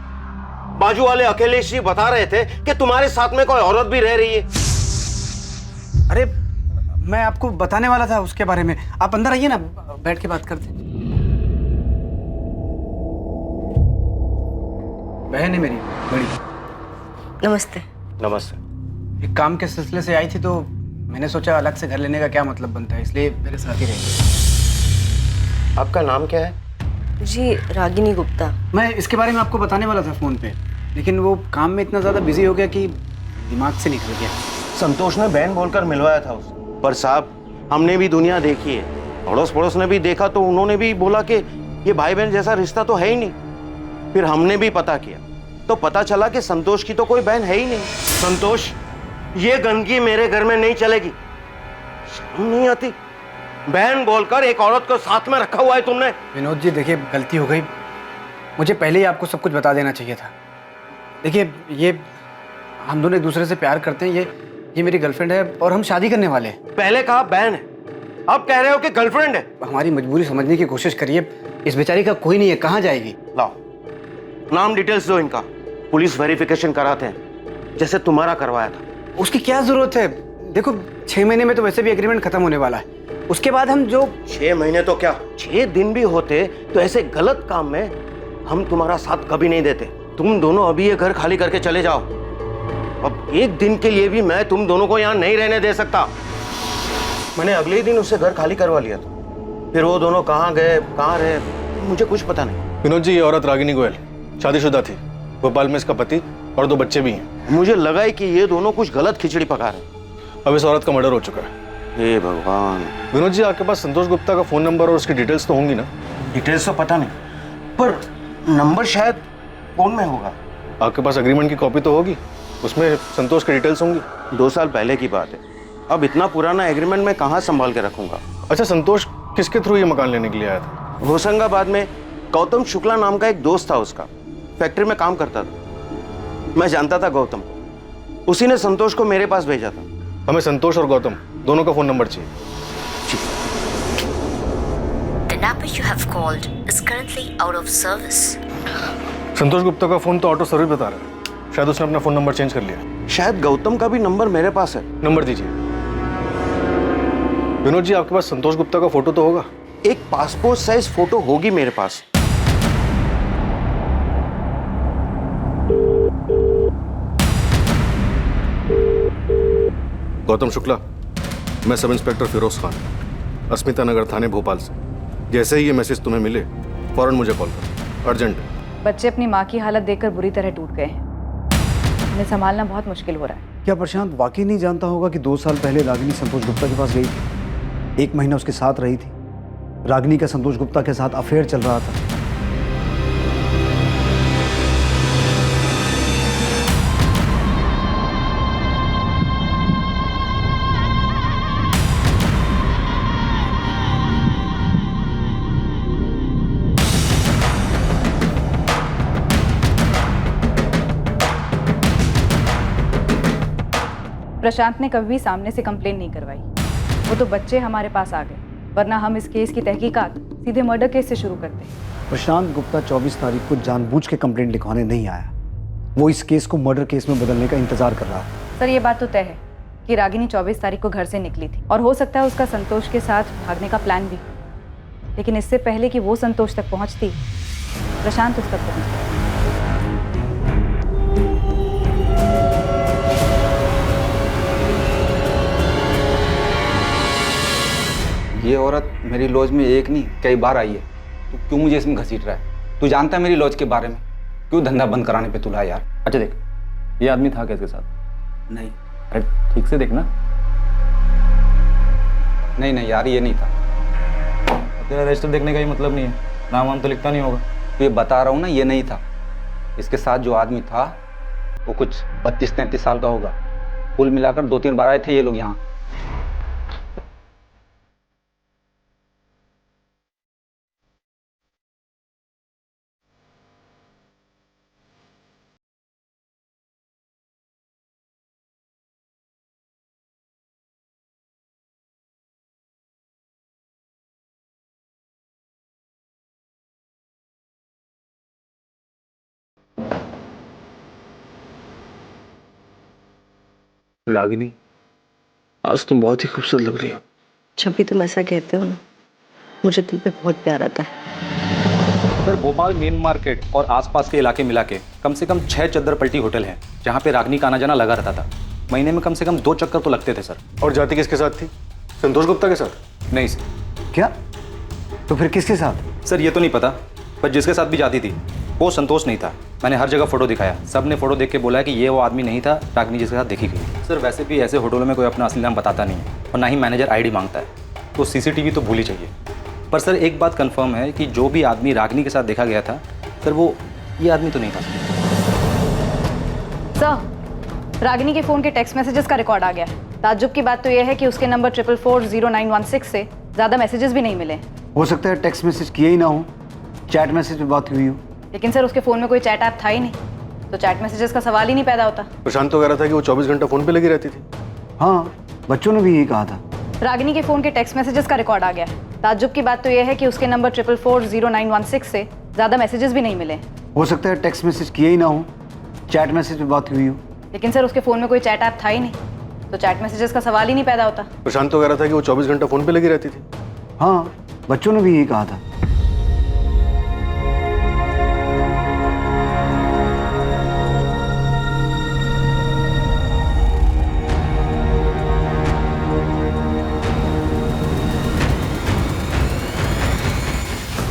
बाजू वाले अखिलेश जी बता रहे थे कि तुम्हारे साथ में कोई औरत भी रह रही है। अरे मैं आपको बताने वाला था उसके बारे में। आप अंदर आइए ना, बैठ के बात करते। बहन है मेरी बड़ी। नमस्ते। नमस्ते। एक काम के सिलसिले से आई थी तो मैंने सोचा अलग से घर लेने का क्या मतलब बनता है, इसलिए मेरे साथ ही रहेंगे। आपका नाम क्या है? जी, रागिनी गुप्ता। मैं इसके बारे में आपको बताने वाला था फोन पे, लेकिन वो काम में इतना ज्यादा बिजी हो गया कि दिमाग से निकल गया। संतोष ने बहन बोलकर मिलवाया था उसे, पर साहब हमने भी दुनिया देखी है, अड़ोस पड़ोस ने भी देखा तो उन्होंने भी बोला कि ये भाई बहन जैसा रिश्ता तो है ही नहीं। फिर हमने भी पता किया तो पता चला कि संतोष की तो कोई बहन है ही नहीं। संतोष, ये गंदगी मेरे घर में नहीं चलेगी। शर्म नहीं आती? बहन बोलकर एक औरत को साथ में रखा हुआ है तुमने। विनोद जी देखिए, गलती हो गई, मुझे पहले ही आपको सब कुछ बता देना चाहिए था। देखिए, ये हम दोनों एक दूसरे से प्यार करते हैं, ये मेरी गर्लफ्रेंड है और हम शादी करने वाले हैं। पहले कहा बहन है, अब कह रहे हो कि गर्लफ्रेंड है। हमारी मजबूरी समझने की कोशिश करिए, इस बेचारी का कोई नहीं है, कहाँ जाएगी? लाओ नाम डिटेल्स दो इनका, पुलिस वेरिफिकेशन कराते हैं जैसे तुम्हारा करवाया था। उसकी क्या जरूरत है? देखो 6 महीने में तो वैसे भी एग्रीमेंट खत्म होने वाला है, उसके बाद हम जो 6 महीने तो क्या 6 दिन भी होते तो ऐसे गलत काम में हम तुम्हारा साथ कभी नहीं देते। तुम दोनों अभी ये घर खाली करके चले जाओ। अब एक दिन के लिए भी मैं तुम दोनों को यहाँ नहीं रहने दे सकता। मैंने अगले ही दिन उससे घर खाली करवा लिया था। फिर वो दोनों कहाँ गए कहाँ रहे मुझे कुछ पता नहीं। विनोद जी, ये औरत रागिनी गोयल शादीशुदा थी, भोपाल में इसका पति और 2 बच्चे भी हैं। मुझे लगा ही कि ये दोनों कुछ गलत खिचड़ी पका रहे। अब इस औरत का मर्डर हो चुका है। हे भगवान। विनोद जी, आपके पास संतोष गुप्ता का फोन नंबर और उसकी डिटेल्स तो होंगी ना? डिटेल्स तो पता नहीं, पर नंबर शायद फोन में होगा। आपके पास एग्रीमेंट की कॉपी तो होगी, उसमें संतोष की डिटेल्स होंगी। 2 साल पहले की बात है, अब इतना पुराना एग्रीमेंट मैं कहाँ संभाल के रखूंगा। अच्छा, संतोष किसके थ्रू ये मकान लेने के लिए आया था? होशंगाबाद में गौतम शुक्ला नाम का एक दोस्त था, उसका फैक्ट्री में काम करता था। मैं जानता था गौतम, उसी ने संतोष को मेरे पास भेजा था। हमें संतोष और गौतम दोनों का फोन नंबर चाहिए। The number you have called is currently out of service. संतोष गुप्ता का फोन तो ऑटो सर्विस बता रहा है, शायद उसने अपना फोन नंबर चेंज कर लिया। शायद गौतम का भी नंबर मेरे पास है। नंबर दीजिए। विनोद जी, आपके पास संतोष गुप्ता का फोटो तो होगा? एक पासपोर्ट साइज फोटो होगी मेरे पास। गौतम शुक्ला, मैं सब इंस्पेक्टर फिरोज खान, अस्मिता नगर थाने भोपाल से। जैसे ही ये मैसेज तुम्हें मिले फौरन मुझे कॉल करो, अर्जेंट है। बच्चे अपनी माँ की हालत देखकर बुरी तरह टूट गए हैं, उन्हें संभालना बहुत मुश्किल हो रहा है। क्या प्रशांत वाकई नहीं जानता होगा कि 2 साल पहले रागिनी संतोष गुप्ता के पास गई थी, 1 महीना उसके साथ रही थी, रागिनी का संतोष गुप्ता के साथ अफेयर चल रहा था। प्रशांत ने कभी भी सामने से कंप्लेन नहीं करवाई, वो तो बच्चे हमारे पास आ गए, वरना हम इस केस की तहकीकात सीधे मर्डर केस से शुरू करते। प्रशांत गुप्ता 24 तारीख को जानबूझ के कंप्लेंट लिखवाने नहीं आया, वो इस केस को मर्डर केस में बदलने का इंतजार कर रहा था। सर, ये बात तो तय है कि रागिनी 24 तारीख को घर से निकली थी और हो सकता है उसका संतोष के साथ भागने का प्लान भी, लेकिन इससे पहले कि वो संतोष तक पहुंचती, प्रशांत उस तक पहुंच गया। ये औरत मेरी लॉज में एक नहीं कई बार आई है। तू क्यों मुझे इसमें घसीट रहा है? तू जानता है मेरी लॉज के बारे में? क्यों धंधा बंद कराने पे तुला यार? अच्छा देख, ये आदमी था क्या इसके साथ? नहीं। अरे ठीक से देखना। नहीं नहीं यार, ये नहीं था। तेरा रजिस्टर देखने का ही मतलब नहीं है, नाम वाम तो लिखता नहीं होगा। तो ये बता रहा हूँ ना, ये नहीं था। इसके साथ जो आदमी था वो कुछ 32-33 साल का होगा। कुल मिलाकर 2-3 बार आए थे ये लोग यहाँ। रागिनी, आज तुम बहुत ही खूबसूरत लग रही हो। जब भी तुम ऐसा कहते हो ना, मुझे दिल पे बहुत प्यार आता है। सर, भोपाल मेन मार्केट और आसपास के इलाके मिला के कम से कम 6 चद्दर पलटी होटल हैं जहाँ पे रागिनी का आना जाना लगा रहता था। महीने में कम से कम 2 चक्कर तो लगते थे सर। और जाति किसके साथ थी? संतोष गुप्ता के साथ? नहीं सर। क्या? तो फिर किसके साथ? सर ये तो नहीं पता, पर जिसके साथ भी जाती थी वो संतोष नहीं था। मैंने हर जगह फोटो दिखाया, सब ने फोटो देख के बोला कि ये वो आदमी नहीं था रागिनी जिसके साथ देखी गई। सर वैसे भी ऐसे होटलों में कोई अपना असली नाम बताता नहीं है और ना ही मैनेजर आईडी मांगता है, तो सीसीटीवी तो भूल ही चाहिए। पर सर एक बात कंफर्म है कि जो भी आदमी रागिनी के साथ देखा गया था सर, वो ये आदमी तो नहीं था। सर, रागिनी के फ़ोन के टेक्स्ट मैसेजेस का रिकॉर्ड आ गया है। ताज्जुब की बात तो यह है कि उसके नंबर 44400916 से ज़्यादा मैसेजेस भी नहीं मिले। हो सकता है टेक्स्ट मैसेज किए ही ना हो, चैट मैसेज पे बात हुई हो। लेकिन सर उसके फ़ोन में कोई चैट ऐप था ही नहीं, तो चैट मैसेजेस का सवाल ही नहीं पैदा होता। प्रशांत तो कह रहा था कि वो 24 घंटा फोन पे लगी रहती थी। हाँ, बच्चों ने भी यही कहा था। रागिनी के फ़ोन के टेक्स्ट मैसेजेस का रिकॉर्ड आ गया है। ताज्जुब की बात तो यह है कि उसके नंबर 44400916 से ज़्यादा मैसेजेस भी नहीं मिले। हो सकता है टेक्स्ट मैसेज किए ही ना हो, चैट मैसेज पे बात हुई हो। लेकिन सर उसके फ़ोन में कोई चैट ऐप था ही नहीं, तो चैट मैसेजेस का सवाल ही नहीं पैदा होता। प्रशांत तो कह रहा था कि वो 24 घंटा फोन पे लगी रहती थी। हाँ, बच्चों ने भी यही कहा था।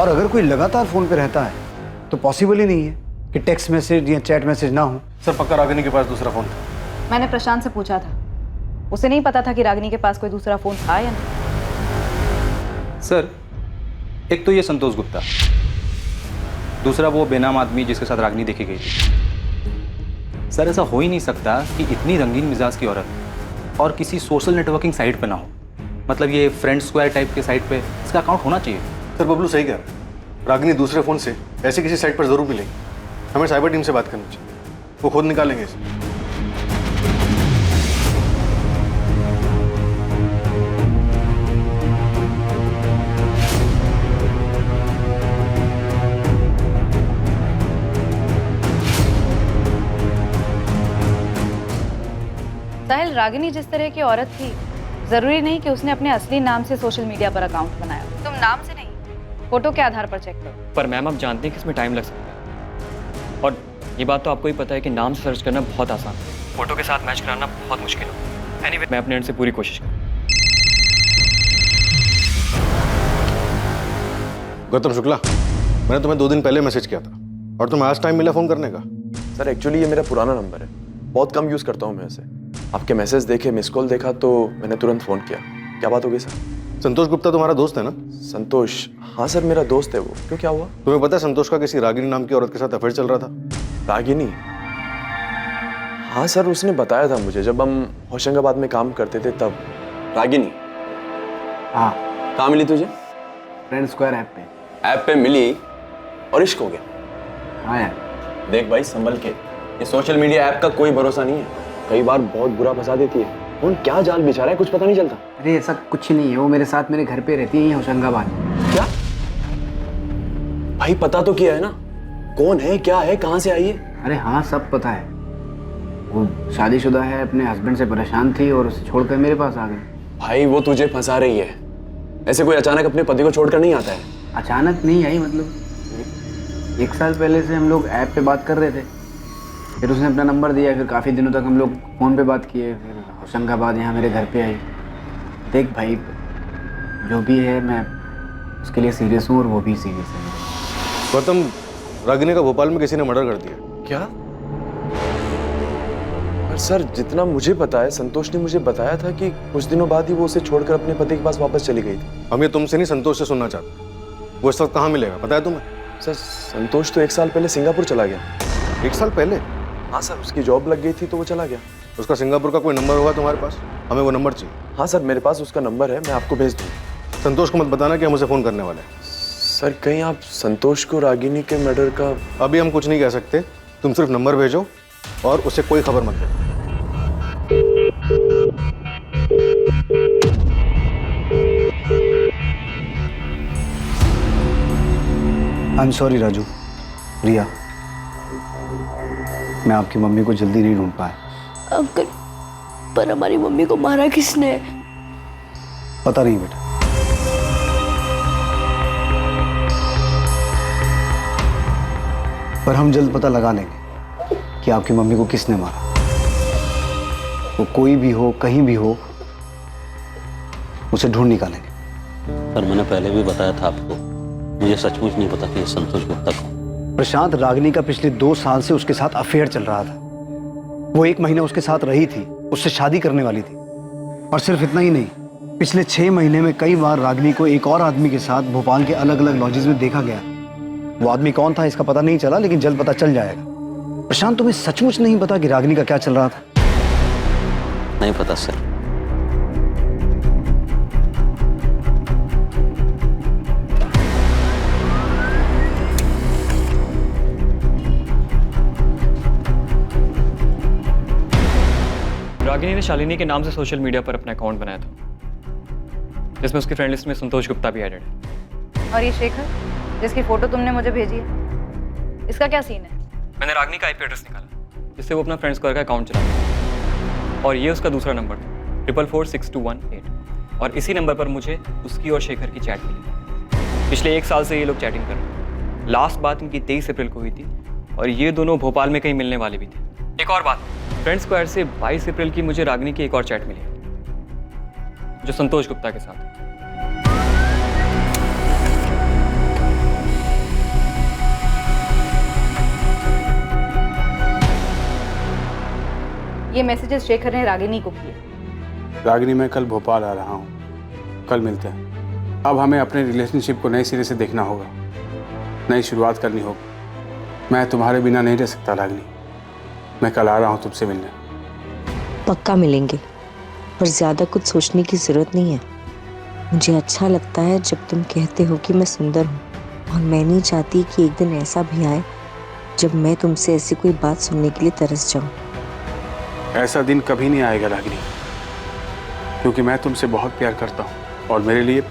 और अगर कोई लगातार फोन पे रहता है तो पॉसिबल ही नहीं है कि टेक्स्ट मैसेज या चैट मैसेज ना हो। सर पक्का रागिनी के पास दूसरा फोन था? मैंने प्रशांत से पूछा था, उसे नहीं पता था कि रागिनी के पास कोई दूसरा फोन था या नहीं। सर एक तो ये संतोष गुप्ता, दूसरा वो बेनाम आदमी जिसके साथ रागिनी देखी गई थी। सर ऐसा हो ही नहीं सकता कि इतनी रंगीन मिजाज की औरत और किसी सोशल नेटवर्किंग साइट पे ना हो। मतलब ये फ्रेंड स्क्वायर टाइप के साइट पे इसका अकाउंट होना चाहिए। सर बबलू सही कह रहा है, रागिनी दूसरे फोन से ऐसे किसी साइट पर जरूर मिलेगी। हमें साइबर टीम से बात करनी चाहिए, वो खुद निकालेंगे इसे। साहिल, रागिनी जिस तरह की औरत थी, जरूरी नहीं कि उसने अपने असली नाम से सोशल मीडिया पर अकाउंट बनाया। तुम नाम से नहीं, फोटो के आधार पर चेक करो। पर मैम आप जानते हैं कि इसमें टाइम लग सकता है, और ये बात तो आपको ही पता है कि नाम सर्च करना बहुत आसान है, फोटो के साथ मैच कराना बहुत मुश्किल है। एनीवे, मैं अपने एंड से पूरी कोशिश करूँ। गौतम शुक्ला, मैंने तुम्हें 2 दिन पहले मैसेज किया था और तुम्हें आज टाइम मिला फोन करने का? सर एक्चुअली ये मेरा पुराना नंबर है, बहुत कम यूज़ करता हूँ मैं इसे। आपके मैसेज देखे, मिस कॉल देखा तो मैंने तुरंत फ़ोन किया। क्या बात हो गई सर? संतोष गुप्ता तुम्हारा दोस्त है ना? संतोष? हाँ सर मेरा दोस्त है वो। क्यों, क्या हुआ? तुम्हें पता है संतोष का किसी रागिनी नाम की औरत के साथ अफेयर चल रहा था? रागिनी? हाँ सर उसने बताया था मुझे, जब हम होशंगाबाद में काम करते थे तब। रागिनी? हाँ। कहाँ मिली तुझे? फ्रेंड स्क्वायर ऐप पे। ऐप पे मिली और इश्क हो गया? हाँ यार। देख भाई संभल के, ये सोशल मीडिया ऐप का कोई भरोसा नहीं है, कई बार बहुत बुरा फंसा देती है। कौन क्या जाल बिछा रहा है कुछ पता नहीं चलता। अरे ऐसा कुछ नहीं है, वो मेरे साथ मेरे घर पे रहती है होशंगाबाद। क्या भाई, पता तो किया है ना कौन है, क्या है, कहाँ से आई है? अरे हाँ सब पता है, वो शादीशुदा है, अपने हस्बैंड से परेशान थी और उसे छोड़कर मेरे पास आ गई। भाई वो तुझे फंसा रही है, ऐसे कोई अचानक अपने पति को छोड़कर नहीं आता है। अचानक नहीं आई, मतलब 1 साल पहले से हम लोग ऐप पे बात कर रहे थे, फिर उसने अपना नंबर दिया, फिर काफ़ी दिनों तक हम लोग फ़ोन पे बात किए, फिर होशंगाबाद यहाँ मेरे घर पे आई। देख भाई, जो भी है मैं उसके लिए सीरियस हूँ और वो भी सीरियस है। गौतम, रागिनी का भोपाल में किसी ने मर्डर कर दिया। क्या? पर सर, जितना मुझे पता है, संतोष ने मुझे बताया था कि कुछ दिनों बाद ही वो उसे छोड़कर अपने पति के पास वापस चली गई थी। हम ये तुमसे नहीं, संतोष से सुनना चाहते। वो इस वक्त कहाँ मिलेगा, पता है तुम्हें? सर, संतोष तो 1 साल पहले सिंगापुर चला गया। 1 साल पहले? हाँ सर, उसकी जॉब लग गई थी तो वो चला गया। उसका सिंगापुर का कोई नंबर होगा तुम्हारे पास? हमें वो नंबर चाहिए। हाँ सर, मेरे पास उसका नंबर है, मैं आपको भेज दूँ। संतोष को मत बताना कि हम उसे फ़ोन करने वाले हैं। सर, कहीं आप संतोष को रागिनी के मर्डर का... अभी हम कुछ नहीं कह सकते, तुम सिर्फ नंबर भेजो और उसे कोई खबर मत दो। आई एम सॉरी राजू, रिया, मैं आपकी मम्मी को जल्दी नहीं ढूंढ पाया। अंकल, पर हमारी मम्मी को मारा किसने? पता नहीं बेटा। पर हम जल्द पता लगा लेंगे कि आपकी मम्मी को किसने मारा। वो कोई भी हो, कहीं भी हो, उसे ढूंढ निकालेंगे। पर मैंने पहले भी बताया था आपको, मुझे सचमुच नहीं पता कि ये संतोष गुप्ता कौन। प्रशांत, रागिनी का पिछले 2 साल से उसके साथ अफेयर चल रहा था। वो 1 महीना उसके साथ रही थी, उससे शादी करने वाली थी। और सिर्फ इतना ही नहीं, पिछले 6 महीने में कई बार रागिनी को एक और आदमी के साथ भोपाल के अलग अलग लॉजेस में देखा गया। वो आदमी कौन था इसका पता नहीं चला, लेकिन जल्द पता चल जाएगा। प्रशांत, तुम्हें सचमुच नहीं पता कि रागिनी का क्या चल रहा था? नहीं पता सर। रागिनी ने शालिनी के नाम से सोशल मीडिया पर अपना अकाउंट बनाया था, जिसमें उसकी फ्रेंड लिस्ट में संतोष गुप्ता भी एडेड है। और ये शेखर, जिसकी फोटो तुमने मुझे भेजी है, इसका क्या सीन है? मैंने रागिनी का IP एड्रेस निकाला, जिससे वो अपना फ्रेंड स्क्वायर का अकाउंट चलाता है। और ये उसका दूसरा नंबर था, 444621 और इसी नंबर पर मुझे उसकी और शेखर की चैट मिली। पिछले 1 साल से ये लोग चैटिंग कर रहे हैं। लास्ट बात इनकी 23 अप्रैल को हुई थी और ये दोनों भोपाल में कहीं मिलने वाले भी थे। एक और बात, फ्रेंड स्क्वायर से 22 अप्रैल की मुझे रागिनी की एक और चैट मिली, जो संतोष गुप्ता के साथ है। ये मैसेजेस शेखर ने रागिनी को किए। रागिनी, मैं कल भोपाल आ रहा हूँ, कल मिलते हैं। अब हमें अपने रिलेशनशिप को नए सिरे से देखना होगा, नई शुरुआत करनी होगी। मैं तुम्हारे बिना नहीं रह सकता रागिनी। मैं कल आ रहा हूँ तुमसे मिलने। पक्का मिलेंगे, पर ज़्यादा कुछ सोचने की ज़रूरत नहीं है। मुझे अच्छा लगता है जब तुम कहते हो कि मैं सुंदर हूँ, और मैं नहीं चाहती कि एक दिन ऐसा भी आए जब मैं तुमसे ऐसी कोई बात सुनने के लिए तरस जाऊँ। ऐसा दिन कभी नहीं आएगा रागिनी, क्योंकि मैं तुमसे बहुत प्यार करता हूँ और मेरे लिए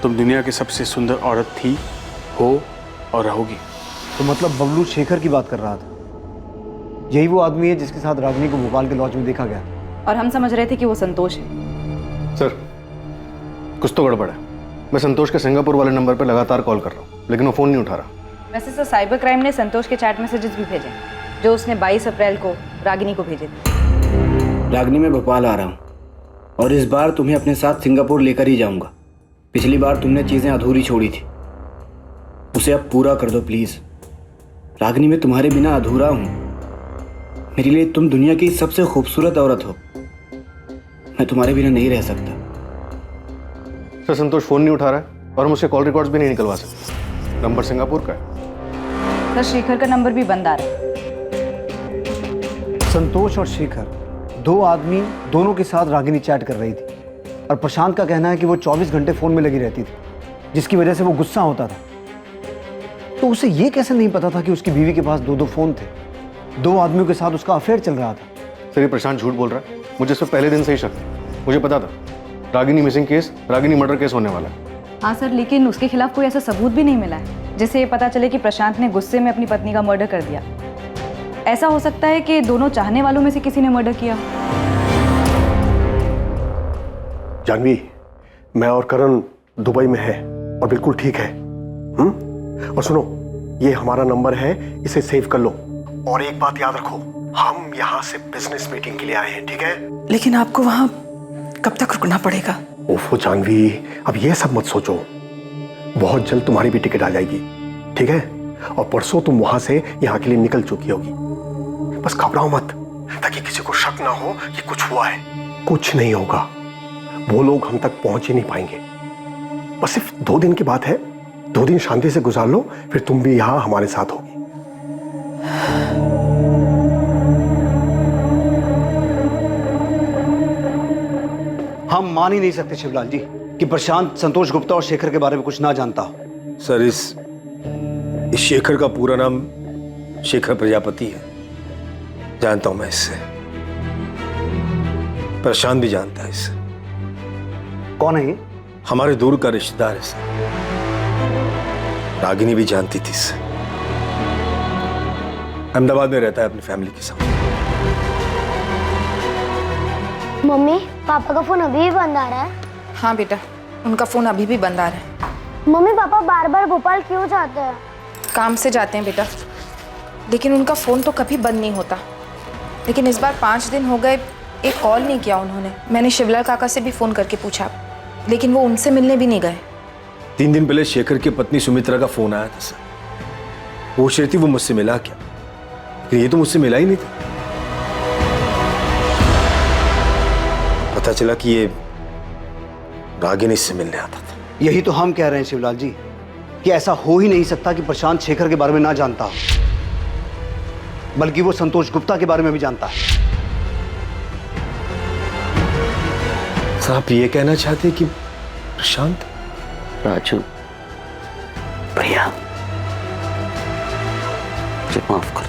तुम दुनिया की सबसे सुंदर औरत थी, हो और रहोगी। तो मतलब बबलू शेखर की बात कर रहा था? यही वो आदमी है जिसके साथ रागिनी को भोपाल के लॉज में देखा गया? और हम समझ रहे थे कि वो संतोष है। सर, कुछ तो गड़बड़ है। मैं संतोष के सिंगापुर वाले नंबर पर लगातार कॉल कर रहा हूँ, लेकिन वो फ़ोन नहीं उठा रहा। वैसे सर, साइबर क्राइम ने संतोष के चैट मैसेजेस भी भेजे, जो उसने 22 अप्रैल को रागिनी को भेजे थे। रागिनी, मैं भोपाल आ रहा हूँ और इस बार तुम्हें अपने साथ सिंगापुर लेकर ही जाऊंगा। पिछली बार तुमने चीज़ें अधूरी छोड़ी थी, उसे अब पूरा कर दो प्लीज़। रागिनी, मैं तुम्हारे बिना अधूरा हूँ। मेरे लिए तुम दुनिया की सबसे खूबसूरत औरत हो। मैं तुम्हारे बिना नहीं रह सकता। सर, संतोष फ़ोन नहीं उठा रहा है और हम उसके कॉल रिकॉर्ड्स भी नहीं निकलवा सकते। नंबर सिंगापुर का है। सर, शेखर का नंबर भी बंद आ रहा है। संतोष और शेखर, 2 आदमी, दोनों के साथ रागिनी चैट कर रही थी। और प्रशांत का कहना है कि वो 24 घंटे फ़ोन में लगी रहती थी, जिसकी वजह से वो गुस्सा होता था। तो उसे ये कैसे नहीं पता था कि उसकी बीवी के पास 2 फ़ोन थे? 2 आदमियों के साथ उसका अफेयर चल रहा था। सर, ये प्रशांत झूठ बोल रहा है। मुझे इससे पहले दिन से ही शक है। मुझे पता था Ragini missing case, Ragini murder case होने वाला है। हाँ सर, लेकिन उसके खिलाफ कोई ऐसा सबूत भी नहीं मिला है जिससे ये पता चले कि प्रशांत ने गुस्से में अपनी पत्नी का मर्डर कर दिया। ऐसा हो सकता है कि दोनों चाहने वालों में से किसी ने मर्डर किया। जानवी, मैं और करण दुबई में है और बिल्कुल ठीक है। और सुनो, ये हमारा नंबर है, इसे सेव कर लो। और एक बात याद रखो, हम यहाँ से बिजनेस मीटिंग के लिए आए हैं, ठीक है? लेकिन आपको वहाँ कब तक रुकना पड़ेगा? ओफो जानवी, अब ये सब मत सोचो, बहुत जल्द तुम्हारी भी टिकट आ जाएगी, ठीक है? और परसों तुम वहां से यहाँ के लिए निकल चुकी होगी। बस घबराओ मत, ताकि किसी को शक ना हो कि कुछ हुआ है। कुछ नहीं होगा, वो लोग हम तक पहुंच ही नहीं पाएंगे। बस सिर्फ 2 दिन की बात है, 2 दिन शांति से गुजार लो, फिर तुम भी यहाँ हमारे साथ होगी। हम मान ही नहीं सकते शिवलाल जी कि प्रशांत संतोष गुप्ता और शेखर के बारे में कुछ ना जानता हो। सर, इस शेखर का पूरा नाम शेखर प्रजापति है, जानता हूं मैं इससे। प्रशांत भी जानता है इससे। कौन है ये? हमारे दूर का रिश्तेदार है सर। रागिनी भी जानती थी इससे। अहमदाबाद में रहता है अपनी फैमिली के साथ। मम्मी, पापा का फोन अभी भी बंद आ रहा है? हाँ बेटा, उनका फोन अभी भी बंद आ रहा है। मम्मी, पापा बार बार भोपाल क्यों जाते हैं? काम से जाते हैं बेटा, लेकिन उनका फ़ोन तो कभी बंद नहीं होता। लेकिन इस बार 5 दिन हो गए, एक कॉल नहीं किया उन्होंने। मैंने शिवलाल काका से भी फ़ोन करके पूछा, लेकिन वो उनसे मिलने भी नहीं गए। 3 दिन पहले शेखर की पत्नी सुमित्रा का फोन आया था सर। वो पूछ रही थी वो मुझसे मिला क्या, लेकिन ये तो मुझसे मिला ही नहीं था। पता चला कि ये रागिनी से मिलने आता था। यही तो हम कह रहे हैं शिवलाल जी कि ऐसा हो ही नहीं सकता कि प्रशांत शेखर के बारे में ना जानता हो, बल्कि वो संतोष गुप्ता के बारे में भी जानता है। सर, आप ये कहना चाहते हैं कि प्रशांत? राजू, प्रिया, मुझे माफ कर दो।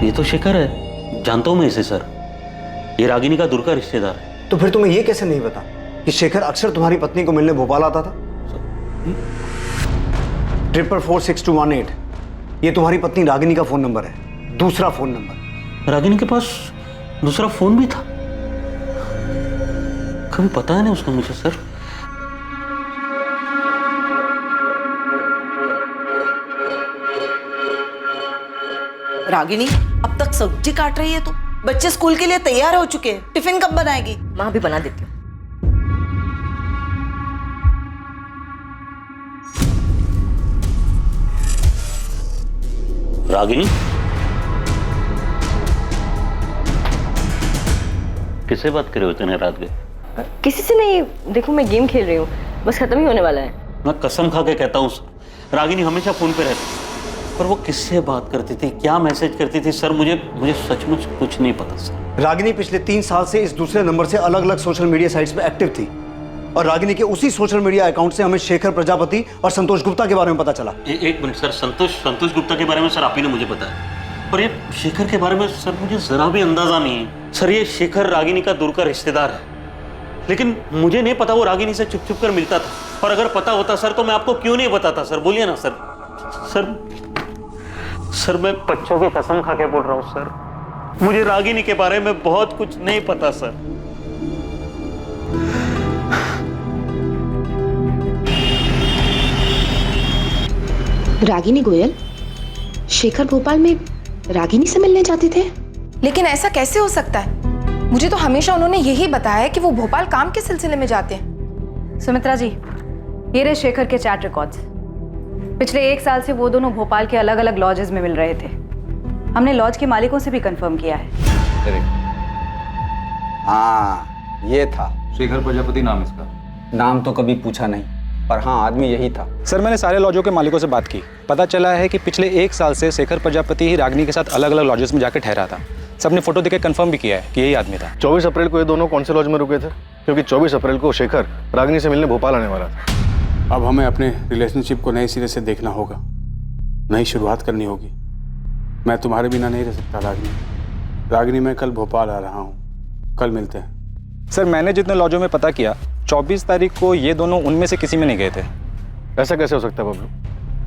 ये तो शेखर है, जानता हूं मैं इसे सर। ये रागिनी का दूर का रिश्तेदार है। तो फिर तुम्हें ये कैसे नहीं पता कि शेखर अक्सर तुम्हारी पत्नी को मिलने भोपाल आता था? 4446218 ये तुम्हारी पत्नी रागिनी का फोन नंबर है, दूसरा फोन नंबर। रागिनी के पास दूसरा फोन भी था? कभी पता है नहीं उसका मुझे सर। रागिनी, अब तक सब्जी काट रही है तू? बच्चे स्कूल के लिए तैयार हो चुके हैं, टिफिन कब बनाएगी? माँ भी बना देती हूँ। रागिनी, किससे बात कर रहे हो इतने रात गए? किसी से नहीं, देखो मैं गेम खेल रही हूँ, बस खत्म ही होने वाला है। मैं कसम खा के कहता हूँ सर, रागिनी हमेशा फोन पे रहती, पर वो किससे बात करती थी, क्या मैसेज करती थी सर, मुझे सचमुच कुछ नहीं पता सर। रागिनी पिछले 3 साल से इस दूसरे नंबर से अलग अलग सोशल मीडिया साइट्स पे एक्टिव थी, और रागिनी के उसी सोशल मीडिया अकाउंट से हमें शेखर प्रजापति और संतोष गुप्ता के बारे में पता चला। एक मिनट सर, संतोष गुप्ता के बारे में सर आप ही ने मुझे बताया, पर ये शेखर के बारे में सर मुझे जरा भी अंदाजा नहीं है। सर, ये शेखर रागिनी का दूर का रिश्तेदार है, लेकिन मुझे नहीं पता वो रागिनी से छुप छुप कर मिलता था, और अगर पता होता सर तो मैं आपको क्यों नहीं बताता सर, बोलिए ना सर। सर मैं बच्चों की कसम खा के बोल रहा हूँ सर, मुझे रागिनी के बारे में बहुत कुछ नहीं पता सर। रागिनी गोयल, शेखर भोपाल में रागिनी से मिलने जाते थे? लेकिन ऐसा कैसे हो सकता है? मुझे तो हमेशा उन्होंने यही बताया कि वो भोपाल काम के सिलसिले में जाते हैं। सुमित्रा जी, ये रहे शेखर के चैट रिकॉर्ड्स। पिछले 1 साल से वो दोनों भोपाल के अलग अलग लॉजेस में मिल रहे थे। हमने लॉज के मालिकों से भी कंफर्म किया है। हाँ, ये था शेखर प्रजापति नाम इसका। नाम तो कभी पूछा नहीं, पर हाँ आदमी यही था। सर, मैंने सारे लॉजों के मालिकों से बात की, पता चला है कि पिछले 1 साल से शेखर प्रजापति ही रागिनी के साथ अलग अलग लॉजेस में जाकर ठहरा था। सबने फोटो देख के कंफर्म भी किया है कि यही आदमी था। 24 अप्रैल को ये दोनों कौन से लॉज में रुके थे? क्योंकि 24 अप्रैल को शेखर रागिनी से मिलने भोपाल आने वाला था। अब हमें अपने रिलेशनशिप को नए सिरे से देखना होगा, नई शुरुआत करनी होगी। मैं तुम्हारे बिना नहीं रह सकता रागिनी, मैं कल भोपाल आ रहा हूँ, कल मिलते हैं। सर, मैंने जितने लॉजों में पता किया, 24 तारीख को ये दोनों उनमें से किसी में नहीं गए थे। ऐसा कैसे हो सकता है बबलू?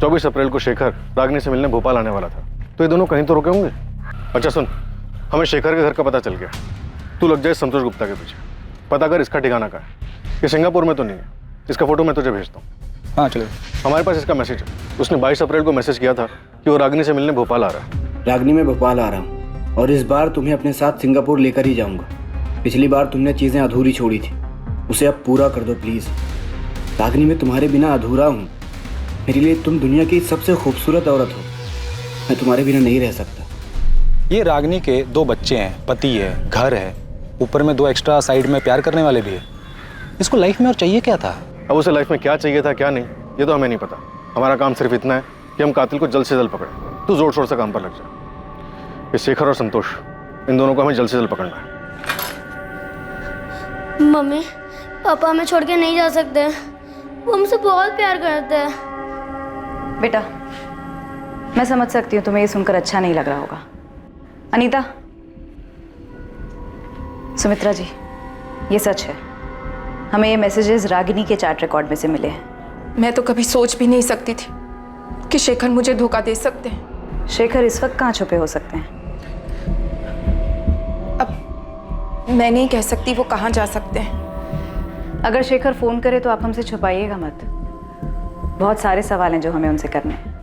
24 अप्रैल को शेखर रागिनी से मिलने भोपाल आने वाला था, तो ये दोनों कहीं तो रुके होंगे। अच्छा सुन, हमें शेखर के घर का पता चल गया, तू लग जाए संतोष गुप्ता के पीछे, पता कर इसका ठिकाना कहाँ है। ये सिंगापुर में तो नहीं है, इसका फोटो मैं तुझे भेजता हूँ। हाँ चलो। हमारे पास इसका मैसेज है। उसने 22 अप्रैल को मैसेज किया था कि वो रागिनी से मिलने भोपाल आ रहा है। रागिनी, मैं भोपाल आ रहा हूँ और इस बार तुम्हें अपने साथ सिंगापुर लेकर ही जाऊंगा। पिछली बार तुमने चीज़ें अधूरी छोड़ी थी, उसे अब पूरा कर दो प्लीज़। रागिनी, मैं तुम्हारे बिना अधूरा हूँ। मेरे लिए तुम दुनिया की सबसे खूबसूरत औरत हो। मैं तुम्हारे बिना नहीं रह सकता। ये रागिनी के 2 बच्चे हैं, पति है, घर है, ऊपर में 2 एक्स्ट्रा साइड में प्यार करने वाले भी है। इसको लाइफ में और चाहिए क्या था? अब उसे लाइफ में क्या चाहिए था क्या नहीं ये तो हमें नहीं पता। हमारा काम सिर्फ इतना है कि हम कातिल को जल्द से जल्द पकड़ें। तू जोर शोर से काम पर लग जा। ये शेखर और संतोष, इन दोनों को हमें जल्द से जल्द पकड़ना है। मम्मी, पापा हमें छोड़ के नहीं जा सकते। वो हमसे बहुत प्यार करते हैं। बेटा, मैं समझ सकती हूँ तुम्हें ये सुनकर अच्छा नहीं लग रहा होगा। अनीता, सुमित्रा जी, ये सच है। हमें ये मैसेजेस रागिनी के चैट रिकॉर्ड में से मिले हैं। मैं तो कभी सोच भी नहीं सकती थी कि शेखर मुझे धोखा दे सकते हैं। शेखर इस वक्त कहाँ छुपे हो सकते हैं? अब मैं नहीं कह सकती वो कहाँ जा सकते हैं। अगर शेखर फोन करे तो आप हमसे छुपाइएगा मत। बहुत सारे सवाल हैं जो हमें उनसे करने हैं।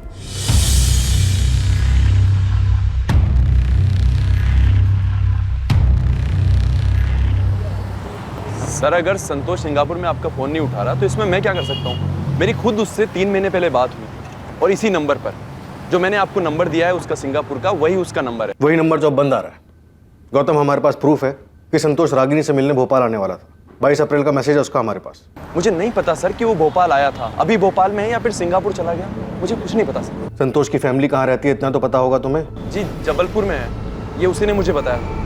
सर, अगर संतोष सिंगापुर में आपका फोन नहीं उठा रहा तो इसमें मैं क्या कर सकता हूँ? मेरी खुद उससे 3 महीने पहले बात हुई और इसी नंबर पर जो मैंने आपको नंबर दिया है उसका सिंगापुर का, वही उसका नंबर है। वही नंबर जो अब बंद आ रहा है। गौतम, हमारे पास प्रूफ है कि संतोष रागिनी से मिलने भोपाल आने वाला था। 22 अप्रैल का मैसेज है उसका हमारे पास। मुझे नहीं पता सर कि वो भोपाल आया था, अभी भोपाल में है या फिर सिंगापुर चला गया, मुझे कुछ नहीं पता सर। संतोष की फैमिली कहाँ रहती है इतना तो पता होगा तुम्हें? जी, जबलपुर में है, ये उसी ने मुझे बताया।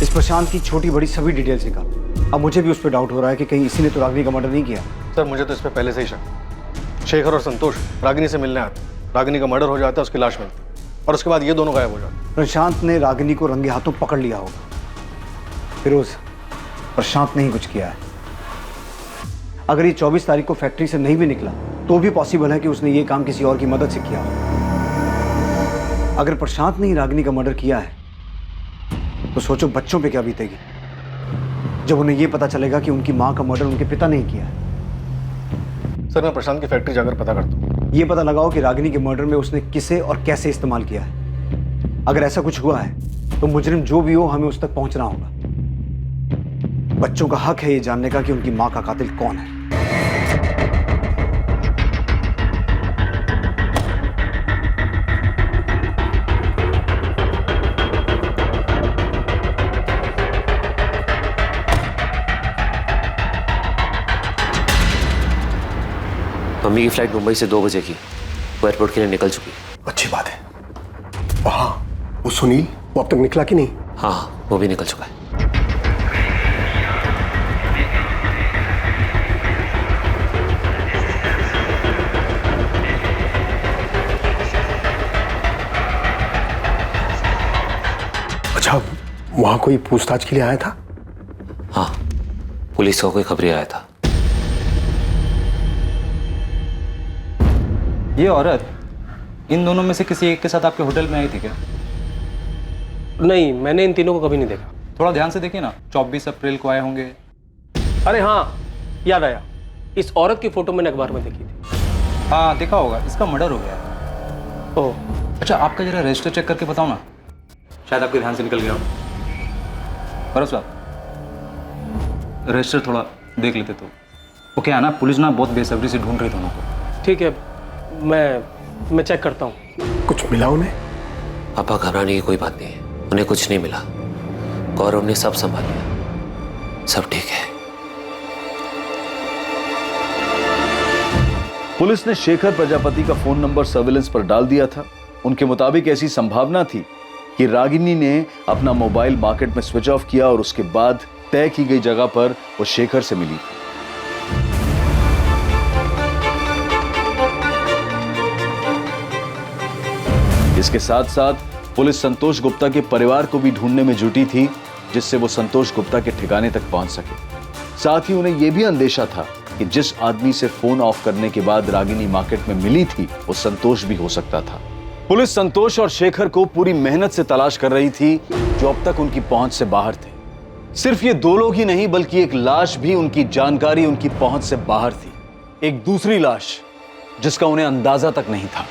इस प्रशांत की छोटी बड़ी सभी डिटेल्स निकाल। अब मुझे भी उस पर डाउट हो रहा है कि कहीं इसी ने तो रागिनी का मर्डर नहीं किया। सर, मुझे तो इस पर पहले से ही शक। शेखर और संतोष रागिनी से मिलने आते, रागिनी का मर्डर हो जाता है, उसकी लाश मिलती और उसके बाद ये दोनों गायब हो जाते। प्रशांत ने रागिनी को रंगे हाथों पकड़ लिया होगा। फिरोज, प्रशांत ने ही कुछ किया है। अगर ये 24 तारीख को फैक्ट्री से नहीं भी निकला तो भी पॉसिबल है कि उसने ये काम किसी और की मदद से किया हो। अगर प्रशांत ने ही रागिनी का मर्डर किया है तो सोचो बच्चों पे क्या बीतेगी जब उन्हें यह पता चलेगा कि उनकी मां का मर्डर उनके पिता ने ही किया है। सर, मैं प्रशांत की फैक्ट्री जाकर पता करता हूँ। ये पता लगाओ कि रागिनी के मर्डर में उसने किसे और कैसे इस्तेमाल किया है। अगर ऐसा कुछ हुआ है तो मुजरिम जो भी हो हमें उस तक पहुंचना होगा। बच्चों का हक है ये जानने का कि उनकी मां का कातिल कौन है। मम्मी की फ्लाइट मुंबई से 2 बजे की, वो एयरपोर्ट के लिए निकल चुकी है। अच्छी बात है। वहाँ वो सुनील, वो अब तक निकला कि नहीं? हाँ, वो भी निकल चुका है। अच्छा, वहाँ कोई पूछताछ के लिए आया था? हाँ, पुलिस का कोई खबरी आया था। ये औरत इन दोनों में से किसी एक के साथ आपके होटल में आई थी क्या? नहीं, मैंने इन तीनों को कभी नहीं देखा। थोड़ा ध्यान से देखिए ना, 24 अप्रैल को आए होंगे। अरे हाँ, याद आया, इस औरत की फोटो मैंने अखबार में देखी थी। हाँ, देखा होगा, इसका मर्डर हो गया। ओह, अच्छा, आपका जरा रजिस्टर चेक करके बताओ ना, शायद आपके ध्यान से निकल गया हो। परस साहब, रजिस्टर थोड़ा देख लेते तो। वो क्या है ना, पुलिस ना बहुत बेसब्री से ढूंढ रही दोनों को। ठीक है, मैं चेक करता हूँ। कुछ मिला उन्हें? पापा, घबराने की कोई बात नहीं है, उन्हें कुछ नहीं मिला। गौरव ने सब संभाल लिया, सब ठीक है। पुलिस ने शेखर प्रजापति का फोन नंबर सर्विलेंस पर डाल दिया था। उनके मुताबिक ऐसी संभावना थी कि रागिनी ने अपना मोबाइल मार्केट में स्विच ऑफ किया और उसके बाद तय की गई जगह पर वो शेखर से मिली। इसके साथ साथ पुलिस संतोष गुप्ता के परिवार को भी ढूंढने में जुटी थी, जिससे वो संतोष गुप्ता के ठिकाने तक पहुंच सके। साथ ही उन्हें यह भी अंदेशा था कि जिस आदमी से फोन ऑफ करने के बाद रागिनी मार्केट में मिली थी वो संतोष भी हो सकता था। पुलिस संतोष और शेखर को पूरी मेहनत से तलाश कर रही थी जो अब तक उनकी पहुंच से बाहर थे। सिर्फ ये दो लोग ही नहीं बल्कि एक लाश भी उनकी जानकारी, उनकी पहुंच से बाहर थी। एक दूसरी लाश जिसका उन्हें अंदाजा तक नहीं था।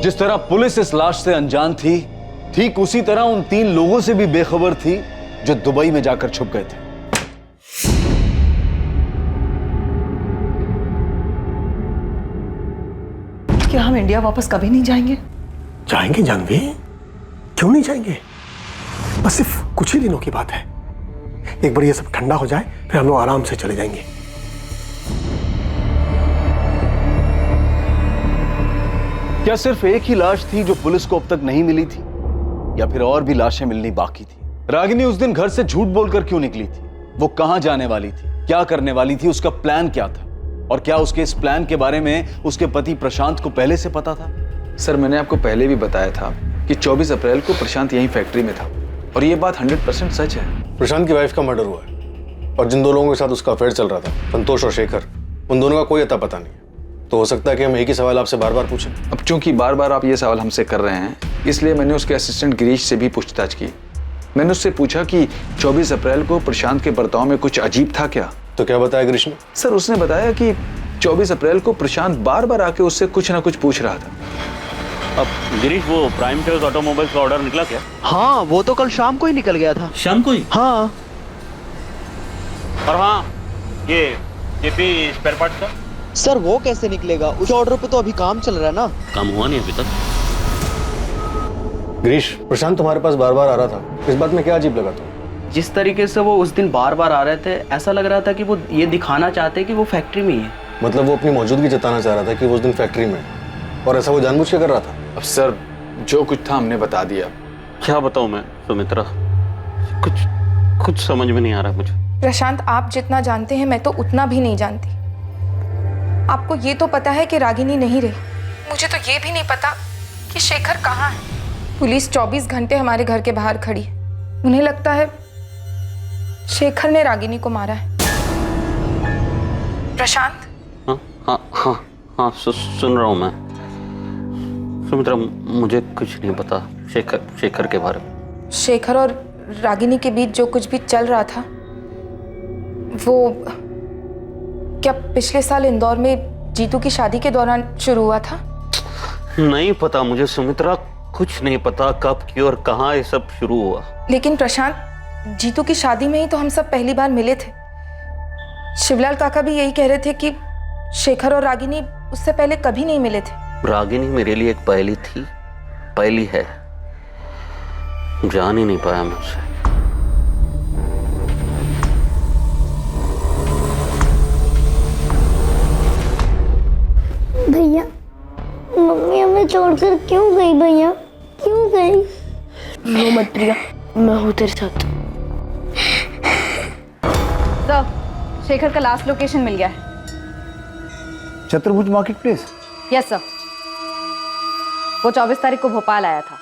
जिस तरह पुलिस इस लाश से अनजान थी, ठीक उसी तरह उन 3 लोगों से भी बेखबर थी जो दुबई में जाकर छुप गए थे। क्या हम इंडिया वापस कभी नहीं जाएंगे? जाएंगे जानवी, क्यों नहीं जाएंगे? बस सिर्फ कुछ ही दिनों की बात है। एक बार ये सब ठंडा हो जाए फिर हम लोग आराम से चले जाएंगे। क्या सिर्फ एक ही लाश थी जो पुलिस को अब तक नहीं मिली थी, या फिर और भी लाशें मिलनी बाकी थी? रागिनी उस दिन घर से झूठ बोलकर क्यों निकली थी? वो कहां जाने वाली थी, क्या करने वाली थी, उसका प्लान क्या था, और क्या उसके इस प्लान के बारे में उसके पति प्रशांत को पहले से पता था? सर, मैंने आपको पहले भी बताया था कि 24 अप्रैल को प्रशांत यहीं फैक्ट्री में था, और ये बात 100% सच है। प्रशांत की वाइफ का मर्डर हुआ है और जिन 2 लोगों के साथ उसका अफेयर चल रहा था, संतोष और शेखर, उन दोनों का कोई अता पता नहीं है। तो हो सकता है कि हम एक ही सवाल आपसे बार बार पूछें। अब चूंकि बार बार आप ये सवाल हमसे कर रहे हैं, इसलिए मैंने उसके असिस्टेंट गिरीश से भी पूछताछ की। मैंने उससे पूछा कि 24 अप्रैल को प्रशांत के बर्ताव में कुछ अजीब था क्या? तो क्या बताया गिरीश ने? सर, उसने बताया कि 24 अप्रैल को प्रशांत बार बार आके उससे कुछ ना कुछ पूछ रहा था। अब गिरीश, वो प्राइम टेल्स ऑटोमोबाइल्स का ऑर्डर निकला क्या? हाँ, वो तो कल शाम को ही निकल गया था। शाम को ही? हाँ। और हाँ, ये जेपी स्पेयर पार्ट्स का? सर, वो कैसे निकलेगा? उस ऑर्डर पे तो अभी काम चल रहा है ना। काम हुआ नहीं अभी तक। गिरीश, प्रशांत तुम्हारे पास बार बार आ रहा था, इस बात में क्या अजीब लगा तुम्हें? जिस तरीके से वो उस दिन बार बार आ रहे थे, ऐसा लग रहा था कि वो ये दिखाना चाहते कि वो फैक्ट्री में ही है। मतलब वो अपनी मौजूदगी जताना चाह रहा था कि वो उस दिन फैक्ट्री में है, और ऐसा वो जानबूझ के कर रहा था? अब सर, जो कुछ था हमने बता दिया। क्या बताऊं मैं सुमित्रा, कुछ समझ में नहीं आ रहा मुझे। प्रशांत, आप जितना जानते हैं मैं तो उतना भी नहीं जानती। आपको ये तो पता है कि रागिनी नहीं रही, मुझे तो ये भी नहीं पता कि शेखर कहाँ है। पुलिस 24 घंटे हमारे घर के बाहर खड़ी है। उन्हें लगता है शेखर ने रागिनी को मारा है। प्रशांत? हाँ, सुन रहा हूँ मैं। सुमित्रा, मुझे कुछ नहीं पता शेखर के बारे में। शेखर और रागिनी के बीच जो कुछ भी चल रहा था, वो क्या पिछले साल इंदौर में जीतू की शादी के दौरान शुरू हुआ था? नहीं पता मुझे सुमित्रा, कुछ नहीं पता कब, क्यों और कहाँ ये सब शुरू हुआ। लेकिन प्रशांत, जीतू की शादी में ही तो हम सब पहली बार मिले थे। शिवलाल काका भी यही कह रहे थे कि शेखर और रागिनी उससे पहले कभी नहीं मिले थे। रागिनी मेरे लिए एक पहली थी, पहली है, जान ही नहीं पाया मैं उसे। भैया, मम्मी हमें छोड़कर क्यों गई? भैया क्यों गई? रो मत प्रिया, मैं हूँ तेरे साथ। सर, शेखर का लास्ट लोकेशन मिल गया है। चतुर्भुज मार्केट प्लेस? यस सर, वो 24 तारीख को भोपाल आया था।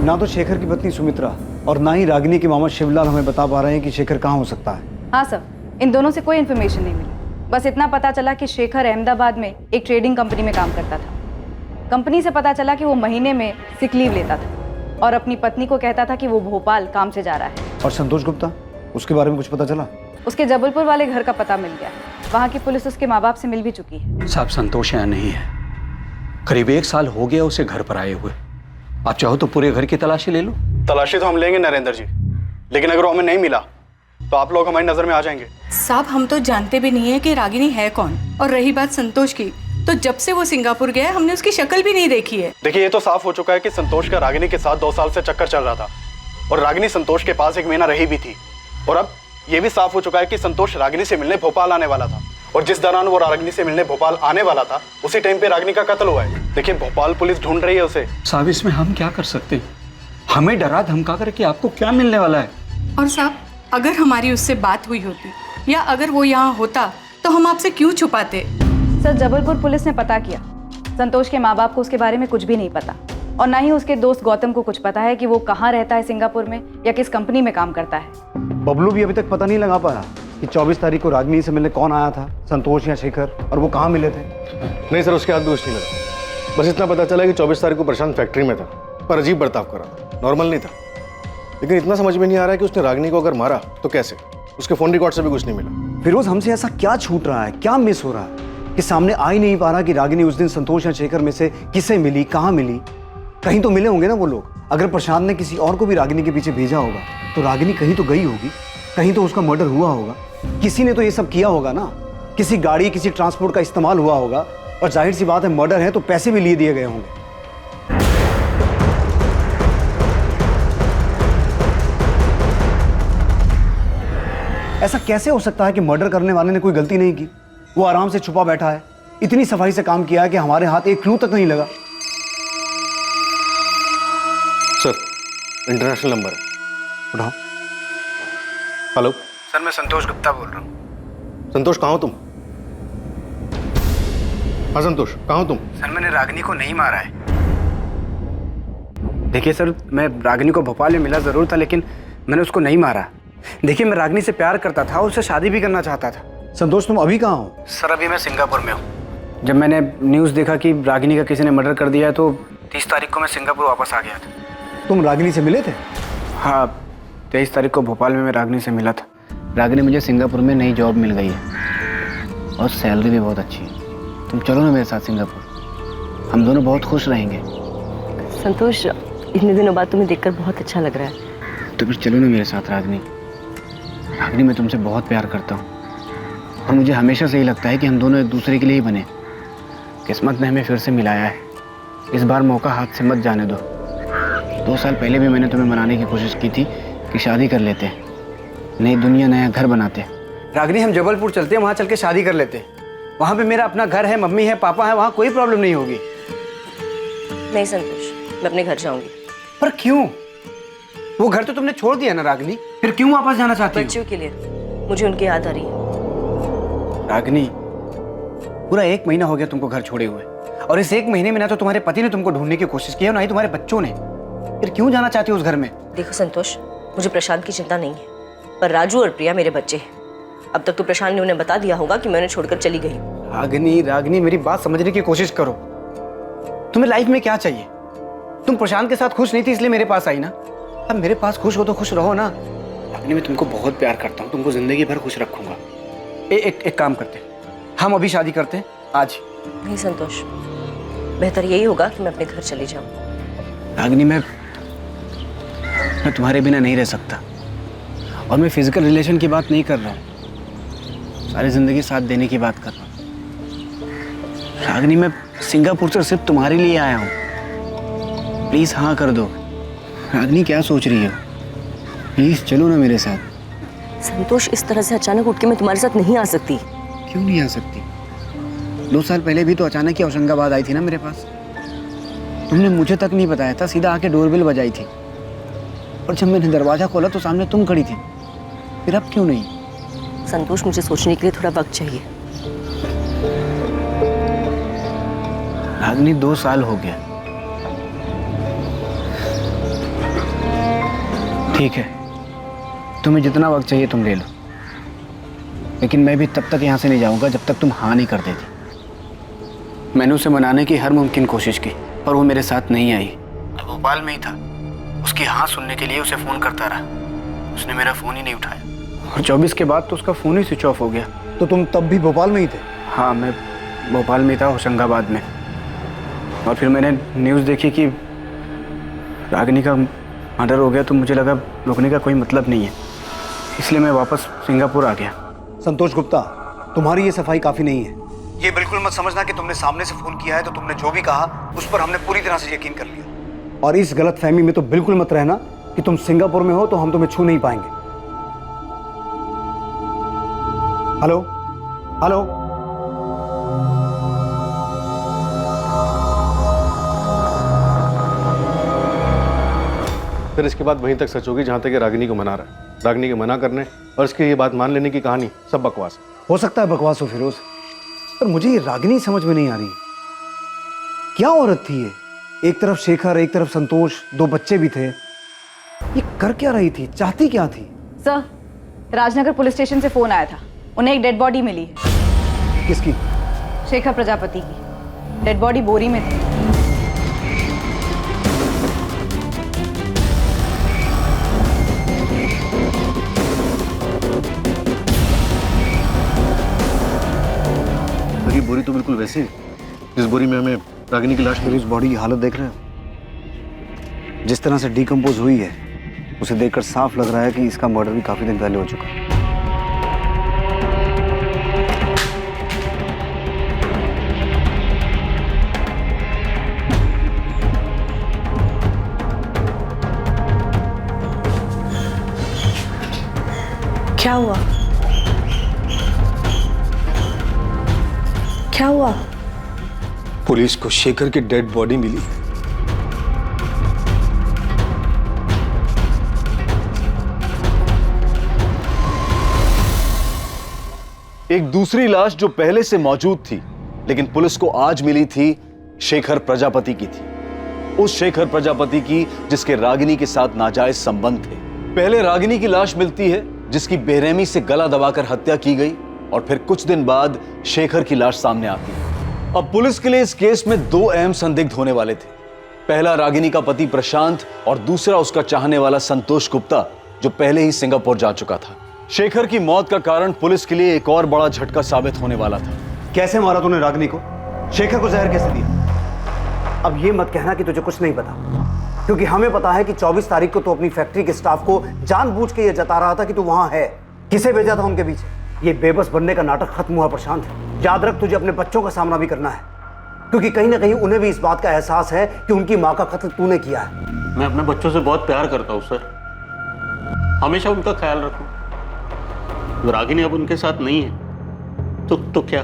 ना तो शेखर की पत्नी सुमित्रा और ना ही रागिनी के मामा शिवलाल हमें बता पा रहे हैं कि शेखर कहाँ हो सकता है। हाँ सर, इन दोनों से कोई इन्फॉर्मेशन नहीं मिली। बस इतना पता चला कि शेखर अहमदाबाद में एक ट्रेडिंग कंपनी में काम करता था। कंपनी से पता चला कि वो महीने में सिक लीव लेता था और अपनी पत्नी को कहता था कि वो भोपाल काम से जा रहा है। और संतोष गुप्ता, उसके बारे में कुछ पता चला? उसके जबलपुर वाले घर का पता मिल गया। वहाँ की पुलिस उसके माँ बाप से मिल भी चुकी है। साहब, संतोष यहाँ नहीं है। करीब 1 साल हो गया उसे घर पर आए हुए। आप चाहो तो पूरे घर की तलाशी ले लो। तलाशी तो हम लेंगे नरेंद्र जी, लेकिन अगर वो हमें नहीं मिला तो आप लोग हमारी नजर में आ जाएंगे। साहब, हम तो जानते भी नहीं है कि रागिनी है कौन। और रही बात संतोष की, तो जब से वो सिंगापुर गया हमने उसकी शक्ल भी नहीं देखी है। देखिए, ये तो साफ हो चुका है कि संतोष का रागिनी के साथ 2 साल से चक्कर चल रहा था और रागिनी संतोष के पास 1 महीना रही भी थी। और अब ये भी साफ हो चुका है कि संतोष रागिनी से मिलने भोपाल आने वाला था, और जिस दौरान वो रागिनी से मिलने भोपाल आने वाला था उसी टाइम पे रागिनी का कत्ल हुआ है। देखिए, भोपाल पुलिस ढूंढ रही है उसे। साहब, इसमें हम क्या कर सकते हैं? हमें डरा धमका कर कि आपको क्या मिलने वाला है। और साहब, अगर हमारी उससे बात हुई होती या अगर वो यहाँ होता तो हम आपसे क्यों छुपाते? सर, जबलपुर पुलिस ने पता किया, संतोष के माँ बाप को उसके बारे में कुछ भी नहीं पता। और ना ही उसके दोस्त गौतम को कुछ पता है कि वो कहाँ रहता है सिंगापुर में या किस कंपनी में काम करता है। बबलू भी अभी तक पता नहीं लगा पाया कि 24 तारीख को रागिनी से मिलने कौन आया था, संतोष या शेखर, और वो कहाँ मिले थे। नहीं सर, उसके हाथ भी कुछ नहीं लगा। बस इतना पता चला कि 24 तारीख को प्रशांत फैक्ट्री में था, पर अजीब बर्ताव कर रहा था, नॉर्मल नहीं था। लेकिन इतना समझ में नहीं आ रहा है कि उसने रागिनी को अगर मारा तो कैसे। उसके फोन रिकॉर्ड से भी कुछ नहीं मिला। फिरोज, हमसे ऐसा क्या छूट रहा है, क्या मिस हो रहा है कि सामने आ ही नहीं पा रहा कि रागिनी उस दिन संतोष या शेखर में से किसे मिली, कहाँ मिली। कहीं तो मिले होंगे ना वो लोग। अगर प्रशांत ने किसी और को भी रागिनी के पीछे भेजा होगा तो रागिनी कहीं तो गई होगी, कहीं तो उसका मर्डर हुआ होगा। किसी ने तो ये सब किया होगा ना, किसी गाड़ी, किसी ट्रांसपोर्ट का इस्तेमाल हुआ होगा। और जाहिर सी बात है, मर्डर है तो पैसे भी लिए दिए गए होंगे। ऐसा कैसे हो सकता है कि मर्डर करने वाले ने कोई गलती नहीं की? वो आराम से छुपा बैठा है, इतनी सफाई से काम किया है कि हमारे हाथ एक क्लू तक नहीं लगा। सर, इंटरनेशनल नंबर है, उठाओ। हेलो सर, मैं संतोष गुप्ता बोल रहा हूँ। संतोष, कहाँ हो तुम? हाँ संतोष, कहाँ हो तुम? सर, मैंने रागिनी को नहीं मारा है। देखिए सर, मैं रागिनी को भोपाल में मिला ज़रूर था, लेकिन मैंने उसको नहीं मारा। देखिए, मैं रागिनी से प्यार करता था, उससे शादी भी करना चाहता था। संतोष, तुम अभी कहाँ हो? सर, अभी मैं सिंगापुर में हूँ। जब मैंने न्यूज़ देखा कि रागिनी का किसी ने मर्डर कर दिया है तो 30 तारीख को मैं सिंगापुर वापस आ गया था। तुम रागिनी से मिले थे? हाँ, 23 तारीख को भोपाल में मैं रागिनी से मिला था। रागिनी, मुझे सिंगापुर में नई जॉब मिल गई है और सैलरी भी बहुत अच्छी है। तुम चलो ना मेरे साथ सिंगापुर, हम दोनों बहुत खुश रहेंगे। संतोष, इतने दिनों बाद तुम्हें देखकर बहुत अच्छा लग रहा है। तो फिर चलो ना मेरे साथ रागिनी। रागिनी, मैं तुमसे बहुत प्यार करता हूँ और मुझे हमेशा से ही लगता है कि हम दोनों एक दूसरे के लिए ही बने। किस्मत ने हमें फिर से मिलाया है, इस बार मौका हाथ से मत जाने दो। 2 साल पहले भी मैंने तुम्हें मनाने की कोशिश की थी कि शादी कर लेते, नई दुनिया, नया घर बनाते। रागिनी, हम जबलपुर चलते हैं, वहाँ चल के शादी कर लेते। वहाँ पे मेरा अपना घर है, मम्मी है, पापा है, वहाँ कोई प्रॉब्लम नहीं होगी। नहीं संतोष, मैं अपने घर जाऊंगी। पर क्यों? वो घर तो तुमने छोड़ दिया ना रागिनी, फिर क्यों वापस जाना चाहती हो? बच्चों के लिए, मुझे उनकी याद आ रही है। रागिनी, पूरा 1 महीना हो गया तुमको घर छोड़े हुए, और इस 1 महीने में ना तो तुम्हारे पति ने तुमको ढूंढने की कोशिश की है, ना ही तुम्हारे बच्चों ने। फिर क्यों जाना चाहती हो उस घर में? देखो संतोष, मुझे प्रशांत की चिंता नहीं है, पर राजू और प्रिया मेरे बच्चे हैं। अब तक तो प्रशांत ने उन्हें बता दिया होगा कि मैं उन्हें छोड़कर चली गई। रागिनी, मेरी बात समझने की कोशिश करो। तुम्हें लाइफ में क्या चाहिए? तुम प्रशांत के साथ खुश नहीं थी इसलिए मेरे पास आई ना। अब मेरे पास खुश हो तो खुश रहो ना। रागिनी, मैं तुमको बहुत प्यार करता हूँ, तुमको जिंदगी भर खुश रखूंगा। एक काम करते, हम अभी शादी करते हैं आज। नहीं संतोष, बेहतर यही होगा कि मैं अपने घर चली जाऊं। रागिनी, मैं तुम्हारे बिना नहीं रह सकता, और मैं फिजिकल रिलेशन की बात नहीं कर रहा हूँ, सारी जिंदगी साथ देने की बात कर रहा हूँ। रागिनी, मैं सिंगापुर से सिर्फ तुम्हारे लिए आया हूँ, प्लीज हाँ कर दो। रागिनी, क्या सोच रही हो? प्लीज चलो ना मेरे साथ। संतोष, इस तरह से अचानक उठ के मैं तुम्हारे साथ नहीं आ सकती। क्यों नहीं आ सकती? 2 साल पहले भी तो अचानक ही होशंगाबाद आई थी ना मेरे पास। तुमने मुझे तक नहीं बताया था, सीधा आके डोरबेल बजाई थी, और जब मैंने दरवाजा खोला तो सामने तुम खड़ी थी। फिर अब क्यों नहीं? संतोष, मुझे सोचने के लिए थोड़ा वक्त चाहिए। रागिनी, 2 साल हो गया। ठीक है, तुम्हें जितना वक्त चाहिए तुम ले लो, लेकिन मैं भी तब तक यहाँ से नहीं जाऊँगा जब तक तुम हाँ नहीं कर देती। मैंने उसे मनाने की हर मुमकिन कोशिश की, पर वो मेरे साथ नहीं आई। तो भोपाल में ही था, उसकी हाँ सुनने के लिए उसे फ़ोन करता रहा, उसने मेरा फ़ोन ही नहीं उठाया, और 24 के बाद तो उसका फ़ोन ही स्विच ऑफ हो गया। तो तुम तब भी भोपाल में ही थे? हाँ, मैं भोपाल में था, होशंगाबाद में। और फिर मैंने न्यूज़ देखी कि रागिनी का मर्डर हो गया, तो मुझे लगा रुकने का कोई मतलब नहीं है, इसलिए मैं वापस सिंगापुर आ गया। संतोष गुप्ता, तुम्हारी ये सफाई काफ़ी नहीं है। ये बिल्कुल मत समझना कि तुमने सामने से फ़ोन किया है तो तुमने जो भी कहा उस पर हमने पूरी तरह से यकीन कर लिया। और इस गलत फहमी में तो बिल्कुल मत रहना कि तुम सिंगापुर में हो तो हम तुम्हें छू नहीं पाएंगे। हेलो हेलो, फिर इसके बाद वहीं तक सच होगी जहां तक ये रागिनी को मना रहा है। रागिनी के मना करने और इसकी ये बात मान लेने की कहानी सब बकवास है। हो सकता है बकवास हो फिरोज, पर मुझे ये रागिनी समझ में नहीं आ रही। क्या औरत थी ये एक तरफ शेखर, एक तरफ संतोष, 2 बच्चे भी थे। ये कर क्या रही थी, चाहती क्या थी? सर, राजनगर पुलिस स्टेशन से फोन आया था, उन्हें एक डेड बॉडी मिली है। किसकी? शेखर प्रजापति की। डेड बॉडी बोरी में थी। ये बोरी तो बिल्कुल वैसी है जिस बोरी में हमें रागिनी की लाश मिली। उस बॉडी की हालत देख रहे हो? जिस तरह से डिकम्पोज हुई है, उसे देखकर साफ लग रहा है कि इसका मर्डर भी काफी दिन पहले हो चुका है। क्या हुआ? क्या हुआ? पुलिस को शेखर की डेड बॉडी मिली। एक दूसरी लाश जो पहले से मौजूद थी लेकिन पुलिस को आज मिली थी, शेखर प्रजापति की थी। उस शेखर प्रजापति की जिसके रागिनी के साथ नाजायज संबंध थे। पहले रागिनी की लाश मिलती है जिसकी बेरहमी से गला दबाकर हत्या की गई, और फिर कुछ दिन बाद शेखर की लाश सामने आती है। अब पुलिस के लिए इस केस में 2 अहम संदिग्ध होने वाले थे। पहला रागिनी का पति प्रशांत और दूसरा उसका चाहने वाला संतोष गुप्ता, जो पहले ही सिंगापुर जा चुका था। शेखर की मौत का कारण पुलिस के लिए एक और बड़ा झटका साबित होने वाला था। कैसे मारा तूने रागिनी को? शेखर को जहर कैसे दिया? अब ये मत कहना कि तुझे कुछ नहीं पता, क्योंकि हमें पता है कि 24 तारीख को तू अपनी फैक्ट्री के स्टाफ को जानबूझ के ये जता रहा था कि तू वहां है। किसे भेजा था उनके पीछे? ये बेबस बनने का नाटक खत्म हुआ प्रशांत। याद रख, तुझे अपने बच्चों का सामना भी करना है, क्योंकि कहीं ना कहीं उन्हें भी इस बात का एहसास है कि उनकी माँ का कत्ल तूने किया है। मैं अपने बच्चों से बहुत प्यार करता हूँ सर, हमेशा उनका ख्याल रखूं। रागिनी अब उनके साथ नहीं है तो क्या,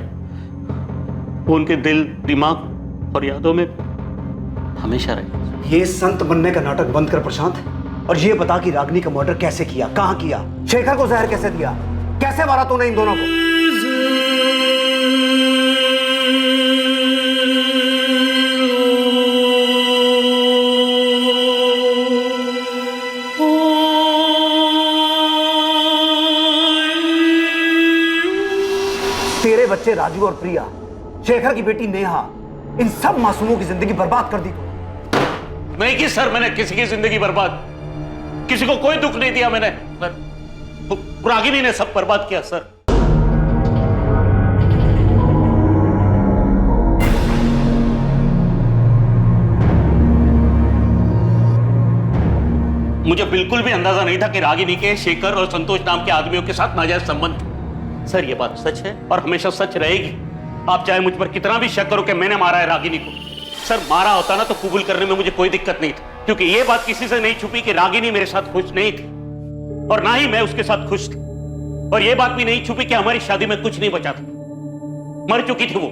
वो उनके दिल, दिमाग और यादों में हमेशा रहे। ये संत बनने का नाटक बंद कर प्रशांत, और ये बता कि रागिनी का मर्डर कैसे किया, कहां किया, शेखर को जहर कैसे दिया, कैसे मारा तूने इन दोनों को? तेरे बच्चे राजू और प्रिया, शेखर की बेटी नेहा, इन सब मासूमों की जिंदगी बर्बाद कर दी तू। नहीं की सर, मैंने किसी की जिंदगी बर्बाद, किसी को कोई दुख नहीं दिया मैंने सर। रागिनी ने सब बर्बाद किया सर। मुझे बिल्कुल भी अंदाजा नहीं था कि रागिनी के शेखर और संतोष नाम के आदमियों के साथ नाजायज संबंध थे। सर ये बात सच है और हमेशा सच रहेगी। आप चाहे मुझ पर कितना भी शक करो कि मैंने मारा है रागिनी को। सर मारा होता ना तो कबूल करने में मुझे कोई दिक्कत नहीं थी, क्योंकि ये बात किसी से नहीं छुपी कि रागिनी मेरे साथ खुश नहीं थी और ना ही मैं उसके साथ खुश थी। और ये बात भी नहीं छुपी कि हमारी शादी में कुछ नहीं बचा था, मर चुकी थी वो।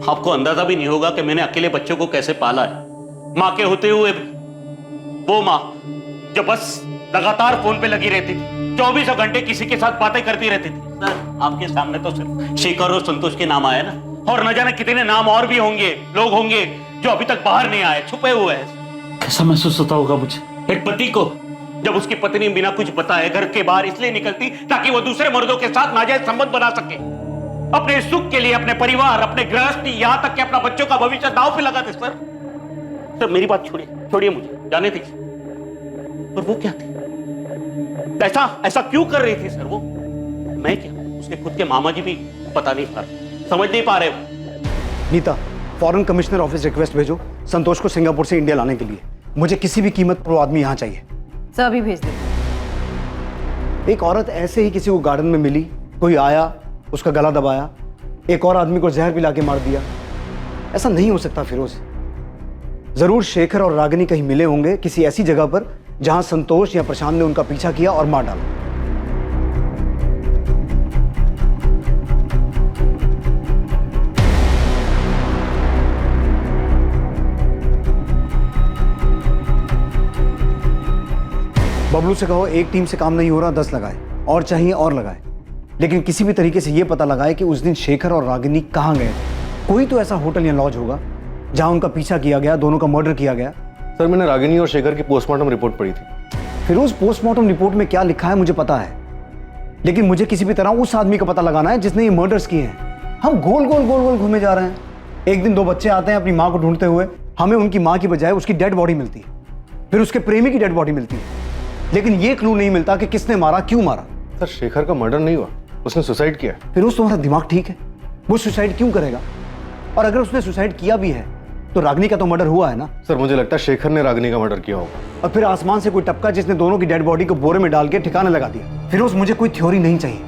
आपको अंदाजा भी नहीं होगा कि मैंने अकेले बच्चों को कैसे पाला है, मां के होते हुए। वो मां जो बस लगातार फोन पे लगी रहती थी, 24 घंटे किसी के साथ बातें करती रहती थी। सर आपके सामने तो सिर्फ शेखर और संतोष के नाम आए ना, और न जाने कितने नाम और भी होंगे, लोग होंगे जो अभी तक बाहर नहीं आए, छुपे हुए हैं। कैसा महसूस होता होगा मुझे, एक पति को, जब उसकी पत्नी बिना कुछ बताए घर के बाहर इसलिए निकलती ताकि वो दूसरे मर्दों के साथ नाजायज संबंध बना सके, अपने सुख के लिए, अपने परिवार, अपने गृहस्थी, यहां तक कि अपना बच्चों का भविष्य दांव पे लगाते। सर मेरी बात छोड़िए मुझे जाने दीजिए। पर वो क्या थी, ऐसा क्यों कर रही थी सर वो? मैं क्या, उसके खुद के मामा जी भी पता नहीं पा रहे, समझ नहीं पा रहे। Nita, foreign commissioner office request भेजो संतोष को सिंगापुर से इंडिया लाने के लिए। मुझे किसी भी कीमत पर वो आदमी यहाँ चाहिए। सर अभी भेज दे। एक औरत ऐसे ही किसी को गार्डन में मिली, कोई आया, उसका गला दबाया, एक और आदमी को जहर पिला के मार दिया। ऐसा नहीं हो सकता फिरोज। जरूर शेखर और रागिनी कहीं मिले होंगे किसी ऐसी जगह पर जहां संतोष या प्रशांत ने उनका पीछा किया और मार डाला। बबलू से कहो एक टीम से काम नहीं हो रहा, 10 लगाए, और चाहिए और लगाए, लेकिन किसी भी तरीके से यह पता लगाए कि उस दिन शेखर और रागिनी कहां गए थे। कोई तो ऐसा होटल या लॉज होगा जहां उनका पीछा किया गया, दोनों का मर्डर किया गया। सर मैंने रागिनी और शेखर की पोस्टमार्टम रिपोर्ट पढ़ी थी। फिरोज, पोस्टमार्टम रिपोर्ट में क्या लिखा है मुझे पता है, लेकिन मुझे किसी भी तरह उस आदमी का पता लगाना है जिसने ये मर्डर्स किए हैं। हम गोल गोल गोल गोल घूमे जा रहे हैं। एक दिन 2 बच्चे आते हैं अपनी माँ को ढूंढते हुए, हमें उनकी माँ की बजाय उसकी डेड बॉडी मिलती है, फिर उसके प्रेमी की डेड बॉडी मिलती है, लेकिन ये क्लू नहीं मिलता कि किसने मारा, क्यों मारा। सर शेखर का मर्डर नहीं हुआ, उसने सुसाइड किया। फिरोज, तुम्हारा दिमाग ठीक है? वो सुसाइड क्यों करेगा? और अगर उसने सुसाइड किया भी है तो रागिनी का तो मर्डर हुआ है ना। सर मुझे लगता है शेखर ने रागिनी का मर्डर किया होगा। और फिर आसमान से कोई टपका जिसने दोनों की डेड बॉडी को बोरे में डाल के ठिकाने लगा दिया। फिरोज, मुझे कोई थ्योरी नहीं चाहिए,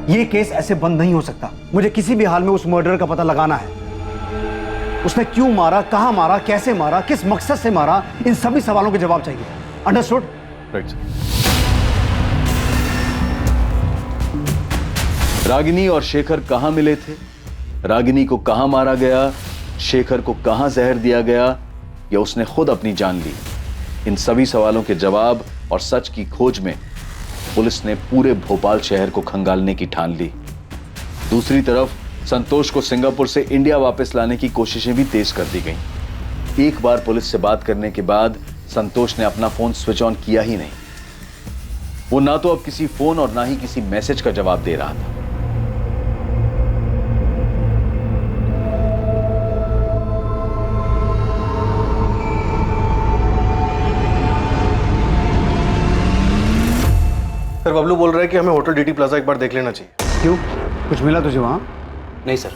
ये केस ऐसे बंद नहीं हो सकता। मुझे किसी भी हाल में उस मर्डर का पता लगाना है। उसने क्यों मारा, कहां मारा, कैसे मारा, किस मकसद से मारा, इन सभी सवालों के जवाब चाहिए। अंडरस्टूड? Right sir. रागिनी और शेखर कहां मिले थे, रागिनी को कहां मारा गया, शेखर को कहां जहर दिया गया, या उसने खुद अपनी जान ली, इन सभी सवालों के जवाब और सच की खोज में पुलिस ने पूरे भोपाल शहर को खंगालने की ठान ली। दूसरी तरफ संतोष को सिंगापुर से इंडिया वापस लाने की कोशिशें भी तेज कर दी गईं। एक बार पुलिस से बात करने के बाद संतोष ने अपना फोन स्विच ऑन किया ही नहीं। वो ना तो अब किसी फोन और ना ही किसी मैसेज का जवाब दे रहा था। सर बबलू बोल रहा है कि हमें होटल डीटी प्लाजा एक बार देख लेना चाहिए। क्यों, कुछ मिला तुझे वहां? नहीं सर,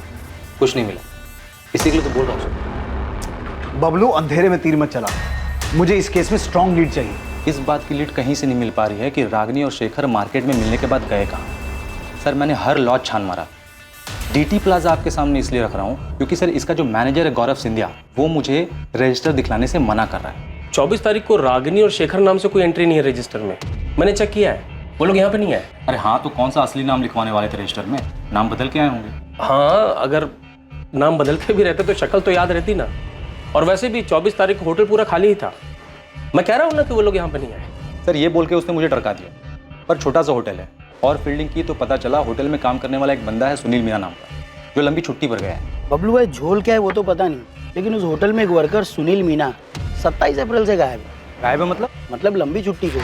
कुछ नहीं मिला, इसी के लिए तो बोल रहा हूँ सर। बबलू, अंधेरे में तीर मत चला, मुझे इस केस में स्ट्रॉन्ग लीड चाहिए। इस बात की लीड कहीं से नहीं मिल पा रही है कि रागिनी और शेखर मार्केट में मिलने के बाद गए कहाँ। सर मैंने हर लॉज छान मारा। डीटी प्लाजा आपके सामने इसलिए रख रहा हूँ क्योंकि सर इसका जो मैनेजर है गौरव सिंधिया, वो मुझे रजिस्टर दिखलाने से मना कर रहा है। 24 तारीख को रागिनी और शेखर नाम से कोई एंट्री नहीं है रजिस्टर में, मैंने चेक किया है, वो लोग यहाँ पे नहीं आए। अरे हाँ, तो कौन सा असली नाम लिखवाने वाले थे रजिस्टर में, नाम बदल के आए होंगे। हाँ, अगर नाम बदल के भी रहते तो शक्ल तो याद रहती ना। और वैसे भी 24 तारीख को होटल पूरा खाली ही था। मैं कह रहा हूँ ना कि वो लोग यहाँ पे नहीं आए। सर ये बोल के उसने मुझे टरका दिया, पर छोटा सा होटल है, और फील्डिंग की तो पता चला होटल में काम करने वाला एक बंदा है सुनील मीना नाम का, जो लंबी छुट्टी पर गया है। बबलू भाई, झोल क्या है वो तो पता नहीं, लेकिन उस होटल में एक वर्कर सुनील मीना 27 अप्रैल से गायब है। गायब है मतलब लंबी छुट्टी पे।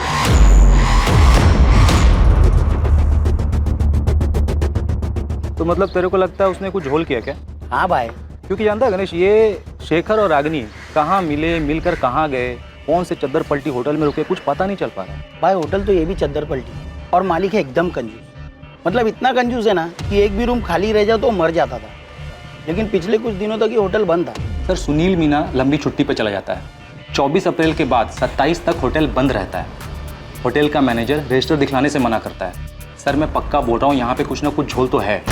तो मतलब तेरे को लगता है उसने कुछ झोल किया क्या? हाँ भाई, क्योंकि जानता है गणेश, ये शेखर और रागिनी कहाँ मिले, मिलकर कहाँ गए, कौन से चद्दर पलटी होटल में रुके, कुछ पता नहीं चल पा रहा है। भाई होटल तो ये भी चद्दर पलटी, और मालिक है एकदम कंजूस। मतलब इतना कंजूस है ना कि एक भी रूम खाली रह जाए तो मर जाता था। लेकिन पिछले कुछ दिनों तक ये होटल बंद था। सर सुनील मीना लंबी छुट्टी पर चला जाता है, 24 अप्रैल के बाद 27 तक होटल बंद रहता है। होटल का मैनेजर रजिस्टर दिखलाने से मना करता है। सर मैं पक्का बोल रहा हूँ, यहाँ पे कुछ ना कुछ झोल तो है।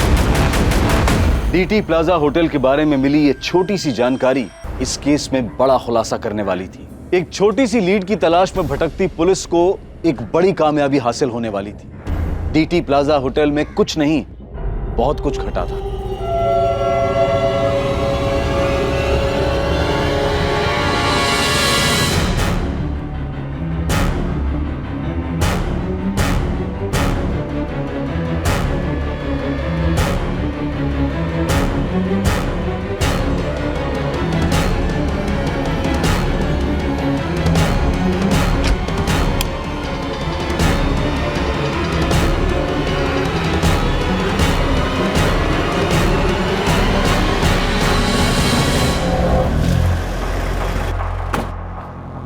डीटी प्लाजा होटल के बारे में मिली ये छोटी सी जानकारी इस केस में बड़ा खुलासा करने वाली थी। एक छोटी सी लीड की तलाश में भटकती पुलिस को एक बड़ी कामयाबी हासिल होने वाली थी। डीटी प्लाजा होटल में कुछ नहीं, बहुत कुछ घटा था।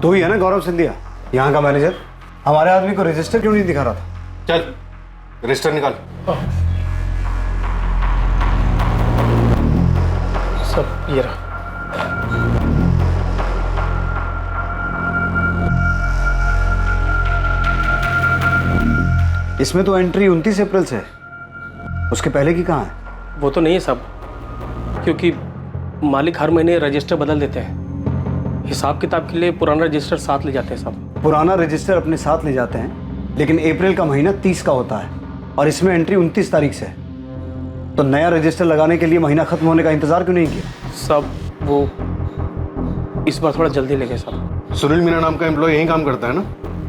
तो ही है ना गौरव सिंधिया, यहाँ का मैनेजर? हमारे आदमी को रजिस्टर क्यों नहीं दिखा रहा था? चल रजिस्टर निकाल। सब ये रहा। इसमें तो एंट्री 29 अप्रैल से है, उसके पहले की कहाँ है? वो तो नहीं है सब, क्योंकि मालिक हर महीने रजिस्टर बदल देते हैं। हिसाब किताब के लिए पुराना रजिस्टर साथ ले जाते हैं सब। पुराना रजिस्टर अपने साथ ले जाते हैं, लेकिन अप्रैल का महीना 30 का होता है और इसमें एंट्री 29 तारीख से है। तो नया रजिस्टर लगाने के लिए महीना खत्म होने का इंतजार क्यों नहीं किया? सब वो इस बार थोड़ा जल्दी ले गए सब। सुनील मीना नाम का एम्प्लॉय यहीं काम करता है ना?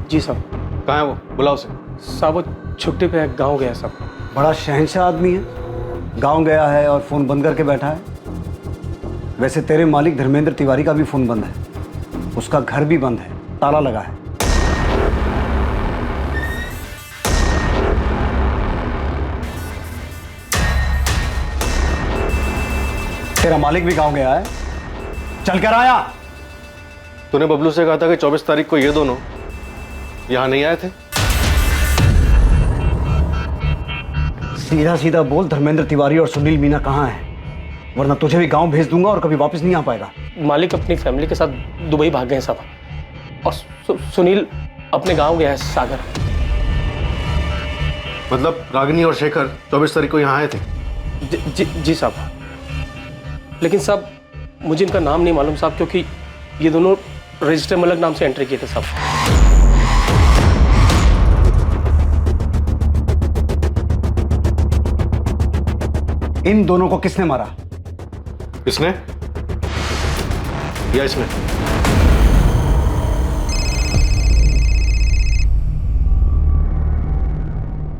जी सब। कहाँ है वो, बुलाओ उसे। सब वो छुट्टी पे गाँव गया सब। बड़ा शहंशाह आदमी है, गाँव गया है और फोन बंद करके बैठा है। वैसे तेरे मालिक धर्मेंद्र तिवारी का भी फोन बंद है, उसका घर भी बंद है, ताला लगा है। तेरा मालिक भी गांव गया है, चल कर आया। तूने बबलू से कहा था कि 24 तारीख को ये दोनों यहां नहीं आए थे। सीधा सीधा बोल, धर्मेंद्र तिवारी और सुनील मीना कहाँ हैं? वरना तुझे भी गांव भेज दूंगा और कभी वापस नहीं आ पाएगा। मालिक अपनी फैमिली के साथ दुबई भाग गए हैं साहब, और सुनील अपने गांव गया है सागर। मतलब रागिनी और शेखर 24 तारीख को यहाँ आए थे? जी साहब, लेकिन साहब मुझे इनका नाम नहीं मालूम साहब, क्योंकि ये दोनों रजिस्टर में अलग नाम से एंट्री किए थे साहब। इन दोनों को किसने मारा? इसने या इसने?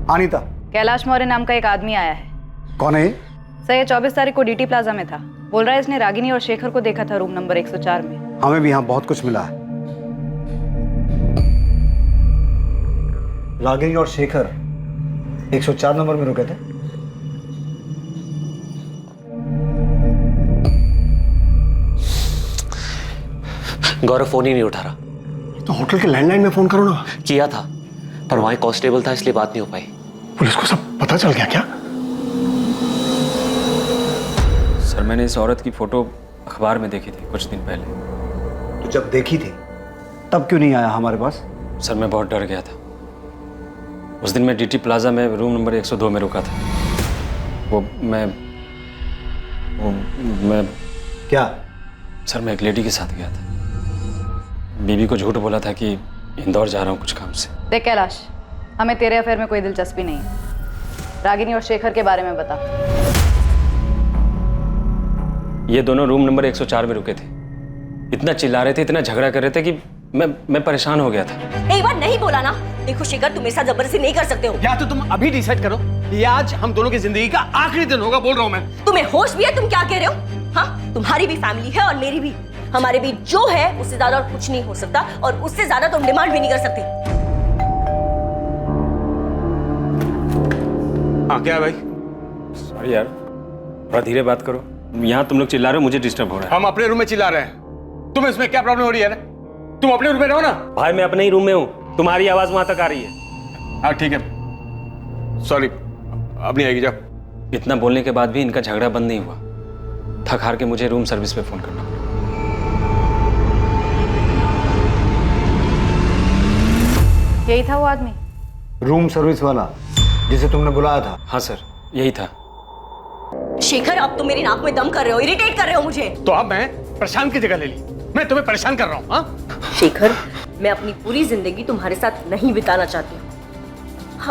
अनीता, कैलाश मौर्य नाम का एक आदमी आया है। कौन है? सर ये 24 तारीख को डीटी प्लाजा में था। बोल रहा है इसने रागिनी और शेखर को देखा था रूम नंबर 104 में। हमें भी यहाँ बहुत कुछ मिला है। रागिनी और शेखर 104 नंबर में रुके थे। गौरव फोन ही नहीं उठा रहा। तो होटल के लैंडलाइन में फोन करो ना। किया था, पर वहां कांस्टेबल था इसलिए बात नहीं हो पाई। पुलिस को सब पता चल गया क्या? सर मैंने इस औरत की फोटो अखबार में देखी थी कुछ दिन पहले। तो जब देखी थी तब क्यों नहीं आया हमारे पास? सर मैं बहुत डर गया था। उस दिन मैं डीटी प्लाजा में रूम नंबर 102 में रुका था। वो मैं क्या? सर मैं एक लेडी के साथ गया था। बीबी को झूठ बोला था कि इंदौर जा रहा हूँ कुछ काम से। देख कैलाश, हमें तेरे अफेयर में कोई दिलचस्पी नहीं है। रागिनी और शेखर के बारे में बता। ये दोनों रूम नंबर 104 में रुके थे। इतना चिल्ला रहे थे, इतना झगड़ा कर रहे थे कि मैं परेशान हो गया था। एक बार नहीं बोला ना। देखो शेखर, तुम मेरे साथ जबरदस्ती नहीं कर सकते हो। या तो तुम अभी डिसाइड करो, ये आज हम दोनों की जिंदगी का आखिरी दिन होगा। बोल रहा हूँ मैं। तुम्हें होश भी है? तुम क्या कह रहे हो? हाँ, तुम्हारी भी फैमिली है और मेरी भी। हमारे बीच जो है उससे ज्यादा और कुछ नहीं हो सकता, और उससे ज्यादा तुम डिमांड भी नहीं कर सकते। हाँ क्या है भाई? सॉरी यार, थोड़ा धीरे बात करो। यहाँ तुम लोग चिल्ला रहे हो, मुझे डिस्टर्ब हो रहा है। हम अपने रूम में चिल्ला रहे हैं, तुम्हें इसमें क्या प्रॉब्लम हो रही है? तुम अपने रूम में रहो ना। भाई मैं अपने ही रूम में हूँ, तुम्हारी आवाज वहां तक आ रही है। हाँ ठीक है, सॉरी, अब नहीं आएगी। जाओ। इतना बोलने के बाद भी इनका झगड़ा बंद नहीं हुआ। थक हार के मुझे रूम सर्विस पे फोन करना पड़ा। यही था वो आदमी, रूम सर्विस वाला जिसे तुमने बुलाया था? हाँ सर, यही था। शेखर, अब तुम मेरी नाक में दम कर रहे हो, इरिटेट कर रहे हो मुझे। तो अब मैं प्रशांत की जगह ले ली। मैं तुम्हें परेशान कर रहा हूँ? हाँ शेखर, मैं अपनी पूरी जिंदगी तुम्हारे साथ नहीं बिताना चाहती हूँ।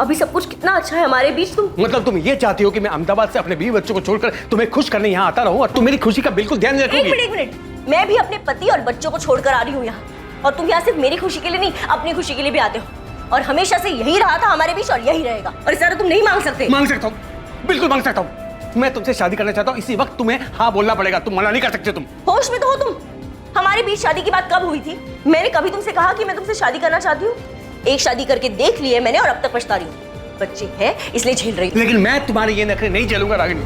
अभी सब कुछ कितना अच्छा है हमारे बीच। तुम मतलब तुम ये चाहती हो कि मैं अहमदाबाद से अपने 20 बच्चों को छोड़कर तुम्हें खुश करने यहाँ आता रहूं और तुम मेरी खुशी का बिल्कुल ध्यान नहीं रखोगी? एक मिनट, मैं भी अपने पति और बच्चों को छोड़कर आ रही हूँ यहाँ, और तुम यहाँ सिर्फ मेरी खुशी के लिए नहीं, अपनी खुशी के लिए भी आते हो। और हमेशा से यही रहा था हमारे बीच और यही रहेगा। और इस तुम नहीं मांग सकते। मांग सकता हूँ, बिल्कुल मांग सकता हूँ। मैं तुमसे शादी करना चाहता हूँ, इसी वक्त तुम्हें हाँ बोलना पड़ेगा। तुम मना नहीं कर सकते। तुम होश में तो हो तुम? हमारे बीच शादी की बात कब हुई थी? मैंने कभी तुमसे कहा कि मैं तुमसे शादी करना चाहती हूँ? एक शादी करके देख ली है मैंने और अब तक पछता रही हूँ। बच्चे हैं इसलिए झेल रही हूँ। लेकिन मैं तुम्हारे ये नखरे नहीं झेलूंगा रागिनी।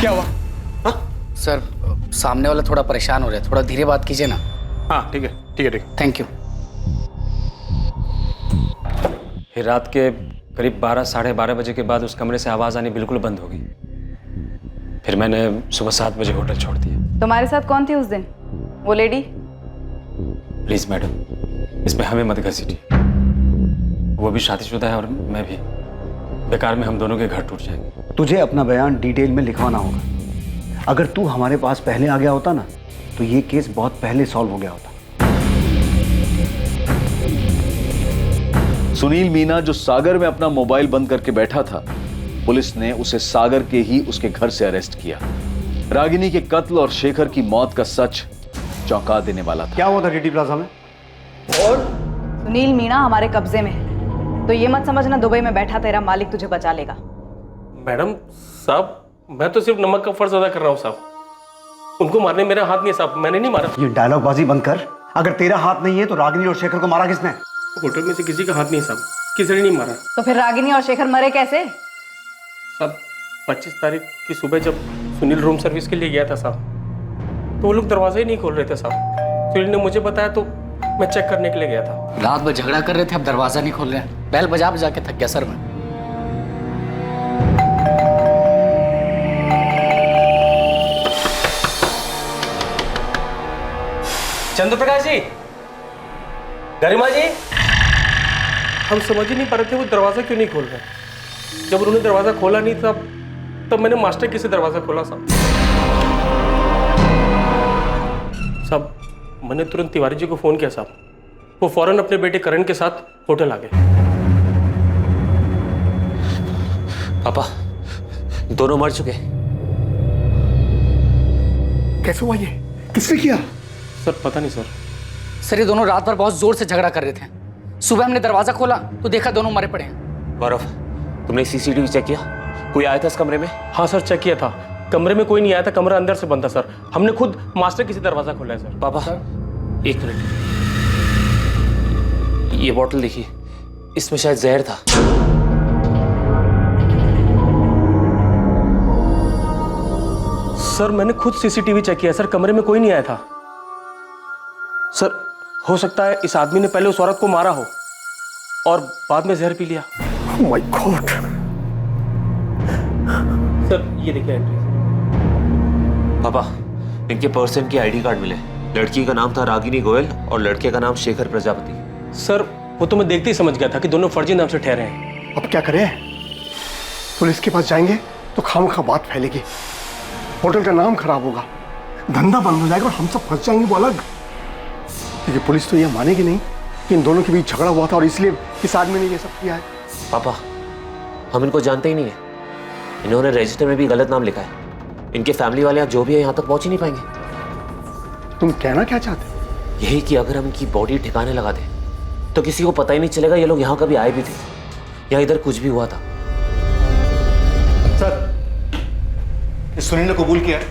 क्या हुआ? हाँ? सर सामने वाला थोड़ा परेशान हो रहा है, थोड़ा धीरे बात कीजिए ना। हाँ ठीक है ठीक है ठीक है। Thank you. फिर रात के करीब 12 साढ़े 12 बजे के बाद उस कमरे से आवाज आनी बिल्कुल बंद हो गई। फिर मैंने सुबह 7 बजे होटल छोड़ दिया। तुम्हारे साथ कौन थी उस दिन? वो लेडी? प्लीज मैडम, इसमें हमें मत घसीटिए। वो भी शादीशुदा है और मैं भी। बेकार में हम दोनों के घर टूट जाएंगे। तुझे अपना बयान डिटेल में लिखवाना होगा। अगर तू हमारे पास पहले आ गया होता ना, तो ये केस बहुत पहले सॉल्व हो गया होता। सुनील मीना जो सागर में अपना मोबाइल बंद करके बैठा था, पुलिस ने उसे सागर के ही उसके घर से अरेस्ट किया। रागिनी के कत्ल और शेखर की मौत का सच चौंका देने वाला था। क्या हुआ था डीटी प्लाजा में? और सुनील मीना हमारे कब्जे में है, तो ये मत समझना दुबई में बैठा तेरा मालिक तुझे बचा लेगा। मैडम साहब, मैं तो सिर्फ नमक का फर्ज अदा कर रहा हूँ साहब। उनको मारने मेरा हाथ नहीं है साहब, मैंने नहीं मारा। ये डायलॉग बाजी बंद कर। अगर तेरा हाथ नहीं है तो रागिनी और शेखर को मारा किसने? होटल में से किसी का हाथ नहीं है साहब, किसी ने नहीं मारा। तो फिर रागिनी और शेखर मरे कैसे? साहब 25 तारीख की सुबह जब सुनील रूम सर्विस के लिए गया था साहब, तो वो लोग दरवाजे ही नहीं खोल रहे थे साहब। सुनील ने मुझे बताया तो मैं चेक करने के लिए गया था। रात भर झगड़ा कर रहे थे, अब दरवाजा नहीं खोल रहे हैं। बैल बजा बजा के थक गया सर मैं। चंद्रप्रकाश जी, गरिमा जी, हम समझ ही नहीं पा रहे थे वो दरवाजा क्यों नहीं खोल रहे। जब उन्होंने दरवाजा खोला नहीं तब मैंने मास्टर की से दरवाजा खोला साहब। साहब मैंने तुरंत तिवारी जी को फोन किया साहब, वो फौरन अपने बेटे करण के साथ होटल आ गए। पापा दोनों मर चुके। कैसे हुआ ये? किसने किया? सर पता नहीं सर। सर ये दोनों रात भर बहुत जोर से झगड़ा कर रहे थे। सुबह हमने दरवाजा खोला तो देखा दोनों मरे पड़े हैं। गौरव, तुमने सीसीटीवी चेक किया? कोई आया था इस कमरे में? हाँ सर चेक किया था, कमरे में कोई नहीं आया था, कमरा अंदर से बंद था सर। हमने खुद मास्टर की से दरवाजा खोला है सर। पापा एक मिनट, ये बॉटल देखिए, इसमें शायद जहर था। सर मैंने खुद सीसीटीवी चेक किया सर, कमरे में कोई नहीं आया था। सर हो सकता है इस आदमी ने पहले उस औरत को मारा हो और बाद में जहर पी लिया। Oh my God! सर ये देखिए एंट्री। पापा इनके पर्सन की आईडी कार्ड मिले। लड़की का नाम था रागिनी गोयल और लड़के का नाम शेखर प्रजापति। सर वो तो मैं देखते ही समझ गया था कि दोनों फर्जी नाम से ठहरे हैं। अब क्या करें? पुलिस के पास जाएंगे तो खामखा बात फैलेगी, होटल का नाम खराब होगा, धंधा बंद हो जाएगा और हम सब फंस जाएंगे वो अलग। क्योंकि पुलिस तो ये मानेगी नहीं कि इन दोनों के बीच झगड़ा हुआ था और इसलिए इस आदमी ने ये सब किया है। पापा हम इनको जानते ही नहीं है, इन्होंने रजिस्टर में भी गलत नाम लिखा है। इनके फैमिली वाले जो भी है यहाँ तक पहुंच ही नहीं पाएंगे। तुम कहना क्या चाहते? यही कि अगर हम इनकी बॉडी ठिकाने लगा दें तो किसी को पता ही नहीं चलेगा ये लोग यहाँ कभी आए भी थे या इधर कुछ भी हुआ था। सर इस सुनील ने कबूल किया है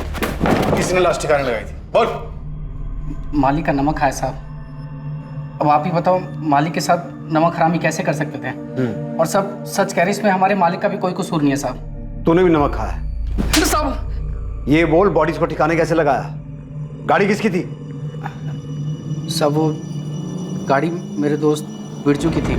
किसी ने लाश ठिकाने लगाई थी। बोल। मालिक का नमक खाया साहब। अब आप ही बताओ मालिक के साथ नमक हरामी कैसे कर सकते थे? और सब सच कह रहे, इसमें हमारे मालिक का भी कोई कसूर नहीं है साहब। तूने भी नमक खाया है? साहब ये बोल, बॉडीज को ठिकाने कैसे लगाया? गाड़ी किसकी थी? सब वो गाड़ी मेरे दोस्त बिरजू की थी।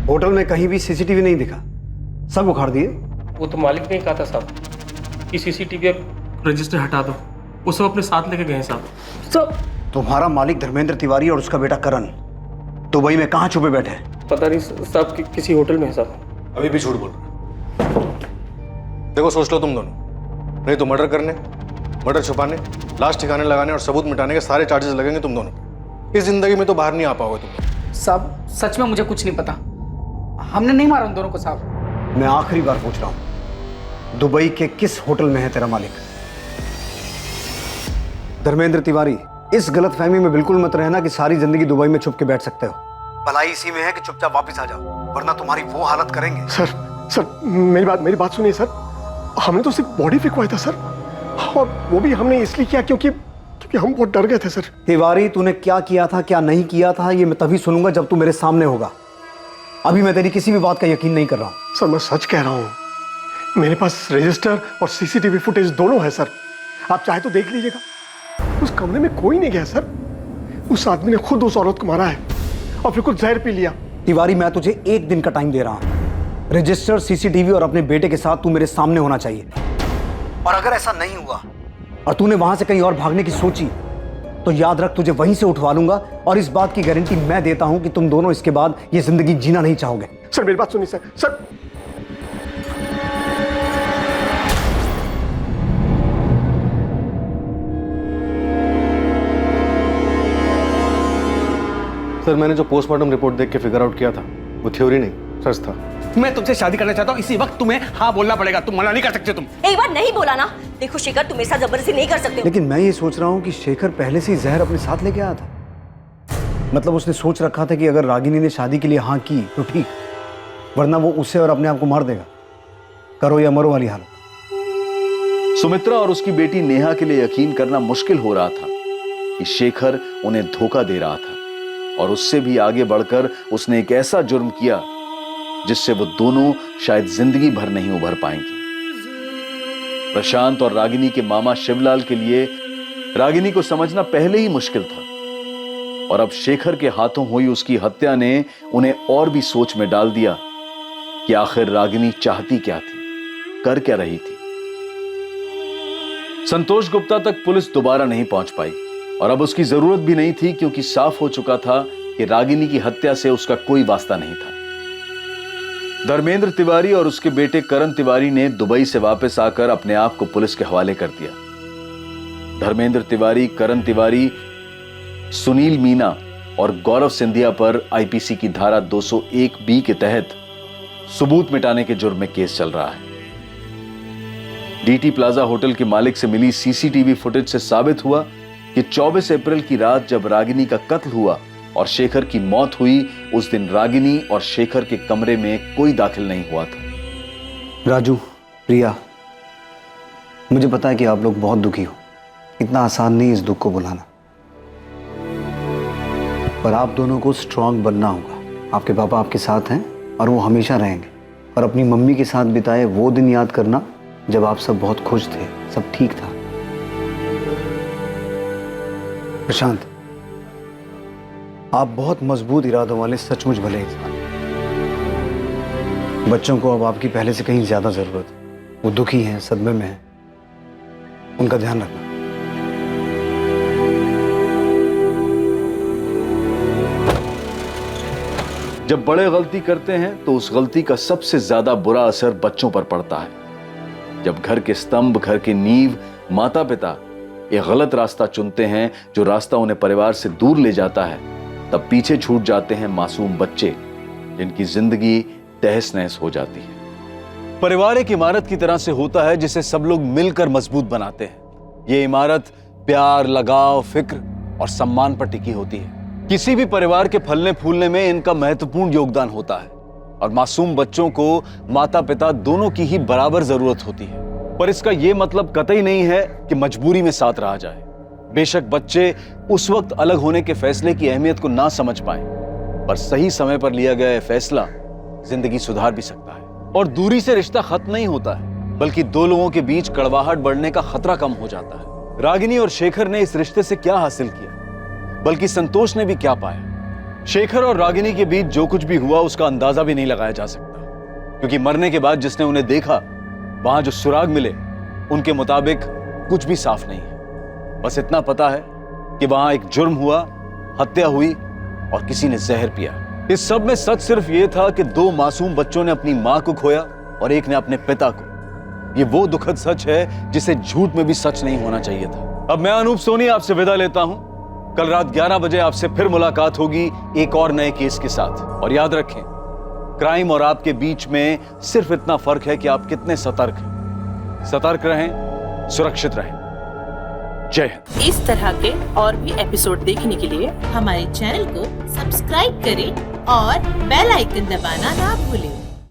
होटल में कहीं भी सीसीटीवी नहीं दिखा, सब उखाड़ दिए? वो तो मालिक ने ही कहा था साहब कि सीसीटीवी रजिस्टर हटा दो, वो सब अपने साथ लेके गए साहब। तुम्हारा मालिक धर्मेंद्र तिवारी और उसका बेटा करण दुबई में कहाँ छुपे बैठे हैं? पता नहीं साहब, किसी होटल में है साहब। अभी भी झूठ बोल रहे। देखो सोच लो तुम दोनों, नहीं तो मर्डर करने, मर्डर छुपाने, लाश ठिकाने लगाने और सबूत मिटाने के सारे चार्जेस लगेंगे तुम दोनों पे। इस जिंदगी में तो बाहर नहीं आ पाओगे तुम। साहब सच में मुझे कुछ नहीं पता, हमने नहीं मारा उन दोनों को साहब। मैं आखिरी बार पूछ रहा हूं, दुबई के किस होटल में है तेरा मालिक? धर्मेंद्र तिवारी, इस गलतफहमी में बिल्कुल मत रहना कि सारी जिंदगी दुबई में छुप के बैठ सकते हो। भलाई इसी में है कि चुपचाप वापस आ जाओ, वरना तुम्हारी वो हालत करेंगे। सर मेरी बात सुनिए सर, हमने तो सिर्फ बॉडी फेंकवाया था सर, और वो भी हमने इसलिए किया क्योंकि हम बहुत डर गए थे सर। तिवारी, तूने क्या किया था क्या नहीं किया था ये मैं तभी सुनूंगा जब तू मेरे सामने होगा। अभी मैं तेरी किसी भी बात का यकीन नहीं कर रहा हूं। सर मैं सच कह रहा हूं, मेरे पास रजिस्टर और सीसीटीवी फुटेज दोनों है सर, आप चाहे तो देख लीजिएगा। उस कमरे में कोई नहीं गया सर, उस आदमी ने खुद उस औरत को मारा है और फिर कुछ जहर पी लिया। तिवारी, मैं तुझे 1 दिन का टाइम दे रहा हूं, रजिस्टर, सीसीटीवी और अपने बेटे के साथ तू मेरे सामने होना चाहिए। और अगर ऐसा नहीं हुआ और तूने वहां से कहीं और भागने की सोची तो याद रख, तुझे वहीं से उठवा लूंगा। और इस बात की गारंटी मैं देता हूं कि तुम दोनों इसके बाद ये जिंदगी जीना नहीं चाहोगे। सर मेरी बात सुनिए सर। सर मैंने जो पोस्टमार्टम रिपोर्ट देख के फिगर आउट किया था वो थ्योरी नहीं, सच था। मैं तुमसे शादी करना चाहता हूँ, इसी वक्त तुम्हें हाँ बोलना पड़ेगा, तुम मना नहीं कर सकते। तुम एक बार नहीं बोला ना। देखो शेखर, तुम मेरे साथ जबरदस्ती नहीं कर सकते हो। लेकिन मैं ये सोच रहा हूँ कि शेखर पहले से ही जहर अपने साथ लेके आया था। मतलब उसने सोच रखा था कि अगर रागिनी ने शादी के लिए हाँ की तो ठीक, वरना वो उसे और अपने आप को मार देगा। करो या मरो वाली हालत। सुमित्रा और उसकी बेटी नेहा के लिए यकीन करना मुश्किल हो रहा था कि शेखर उन्हें धोखा दे रहा था, और उससे भी आगे बढ़कर उसने एक ऐसा जुर्म किया जिससे वो दोनों शायद जिंदगी भर नहीं उभर पाएंगे। प्रशांत और रागिनी के मामा शिवलाल के लिए रागिनी को समझना पहले ही मुश्किल था, और अब शेखर के हाथों हुई उसकी हत्या ने उन्हें और भी सोच में डाल दिया कि आखिर रागिनी चाहती क्या थी, कर क्या रही थी। संतोष गुप्ता तक पुलिस दोबारा नहीं पहुंच पाई, और अब उसकी जरूरत भी नहीं थी, क्योंकि साफ हो चुका था कि रागिनी की हत्या से उसका कोई वास्ता नहीं था। धर्मेंद्र तिवारी और उसके बेटे करण तिवारी ने दुबई से वापस आकर अपने आप को पुलिस के हवाले कर दिया। धर्मेंद्र तिवारी, करण तिवारी, सुनील मीना और गौरव सिंधिया पर आईपीसी की धारा 201B के तहत सबूत मिटाने के जुर्म में केस चल रहा है। डीटी प्लाजा होटल के मालिक से मिली सीसीटीवी फुटेज से साबित हुआ कि 24 अप्रैल की रात जब रागिनी का कत्ल हुआ और शेखर की मौत हुई, उस दिन रागिनी और शेखर के कमरे में कोई दाखिल नहीं हुआ था। राजू, प्रिया, मुझे पता है कि आप लोग बहुत दुखी हो। इतना आसान नहीं इस दुख को बुलाना, पर आप दोनों को स्ट्रांग बनना होगा। आपके पापा आपके साथ हैं और वो हमेशा रहेंगे। और अपनी मम्मी के साथ बिताए वो दिन याद करना जब आप सब बहुत खुश थे, सब ठीक था। प्रशांत, आप बहुत मजबूत इरादों वाले सचमुच भले इंसान। बच्चों को अब आपकी पहले से कहीं ज्यादा जरूरत है। वो दुखी हैं, सदमे में हैं, उनका ध्यान रखना। जब बड़े गलती करते हैं तो उस गलती का सबसे ज्यादा बुरा असर बच्चों पर पड़ता है। जब घर के स्तंभ, घर के नींव, माता पिता एक गलत रास्ता चुनते हैं, जो रास्ता उन्हें परिवार से दूर ले जाता है, तब पीछे छूट जाते हैं मासूम बच्चे, जिनकी जिंदगी तहस नहस हो जाती है। परिवार एक इमारत की तरह से होता है जिसे सब लोग मिलकर मजबूत बनाते हैं। ये इमारत प्यार, लगाव, फिक्र और सम्मान पर टिकी होती है। किसी भी परिवार के फलने फूलने में इनका महत्वपूर्ण योगदान होता है, और मासूम बच्चों को माता पिता दोनों की ही बराबर जरूरत होती है। पर इसका यह मतलब कतई नहीं है कि मजबूरी में साथ रहा जाए। बेशक बच्चे उस वक्त अलग होने के फैसले की अहमियत को ना समझ पाए, पर सही समय पर लिया गया फैसला जिंदगी सुधार भी सकता है। और दूरी से रिश्ता खत्म नहीं होता है, बल्कि दो लोगों के बीच कड़वाहट बढ़ने का खतरा कम हो जाता है। रागिनी और शेखर ने इस रिश्ते से क्या हासिल किया, बल्कि संतोष ने भी क्या पाया। शेखर और रागिनी के बीच जो कुछ भी हुआ उसका अंदाजा भी नहीं लगाया जा सकता, क्योंकि मरने के बाद जिसने उन्हें देखा, वहां जो सुराग मिले, उनके मुताबिक कुछ भी साफ नहीं है। बस इतना पता है कि वहां एक जुर्म हुआ, हत्या हुई और किसी ने जहर पिया। इस सब में सच सिर्फ यह था कि दो मासूम बच्चों ने अपनी मां को खोया और एक ने अपने पिता को। ये वो दुखद सच है जिसे झूठ में भी सच नहीं होना चाहिए था। अब मैं अनूप सोनी आपसे विदा लेता हूं। कल रात 11 बजे आपसे फिर मुलाकात होगी एक और नए केस के साथ। और याद रखें, क्राइम और आपके बीच में सिर्फ इतना फर्क है कि आप कितने सतर्क हैं। सतर्क रहें, सुरक्षित रहें। जय हिंद। इस तरह के और भी एपिसोड देखने के लिए हमारे चैनल को सब्सक्राइब करें और बेल आइकन दबाना ना भूलें।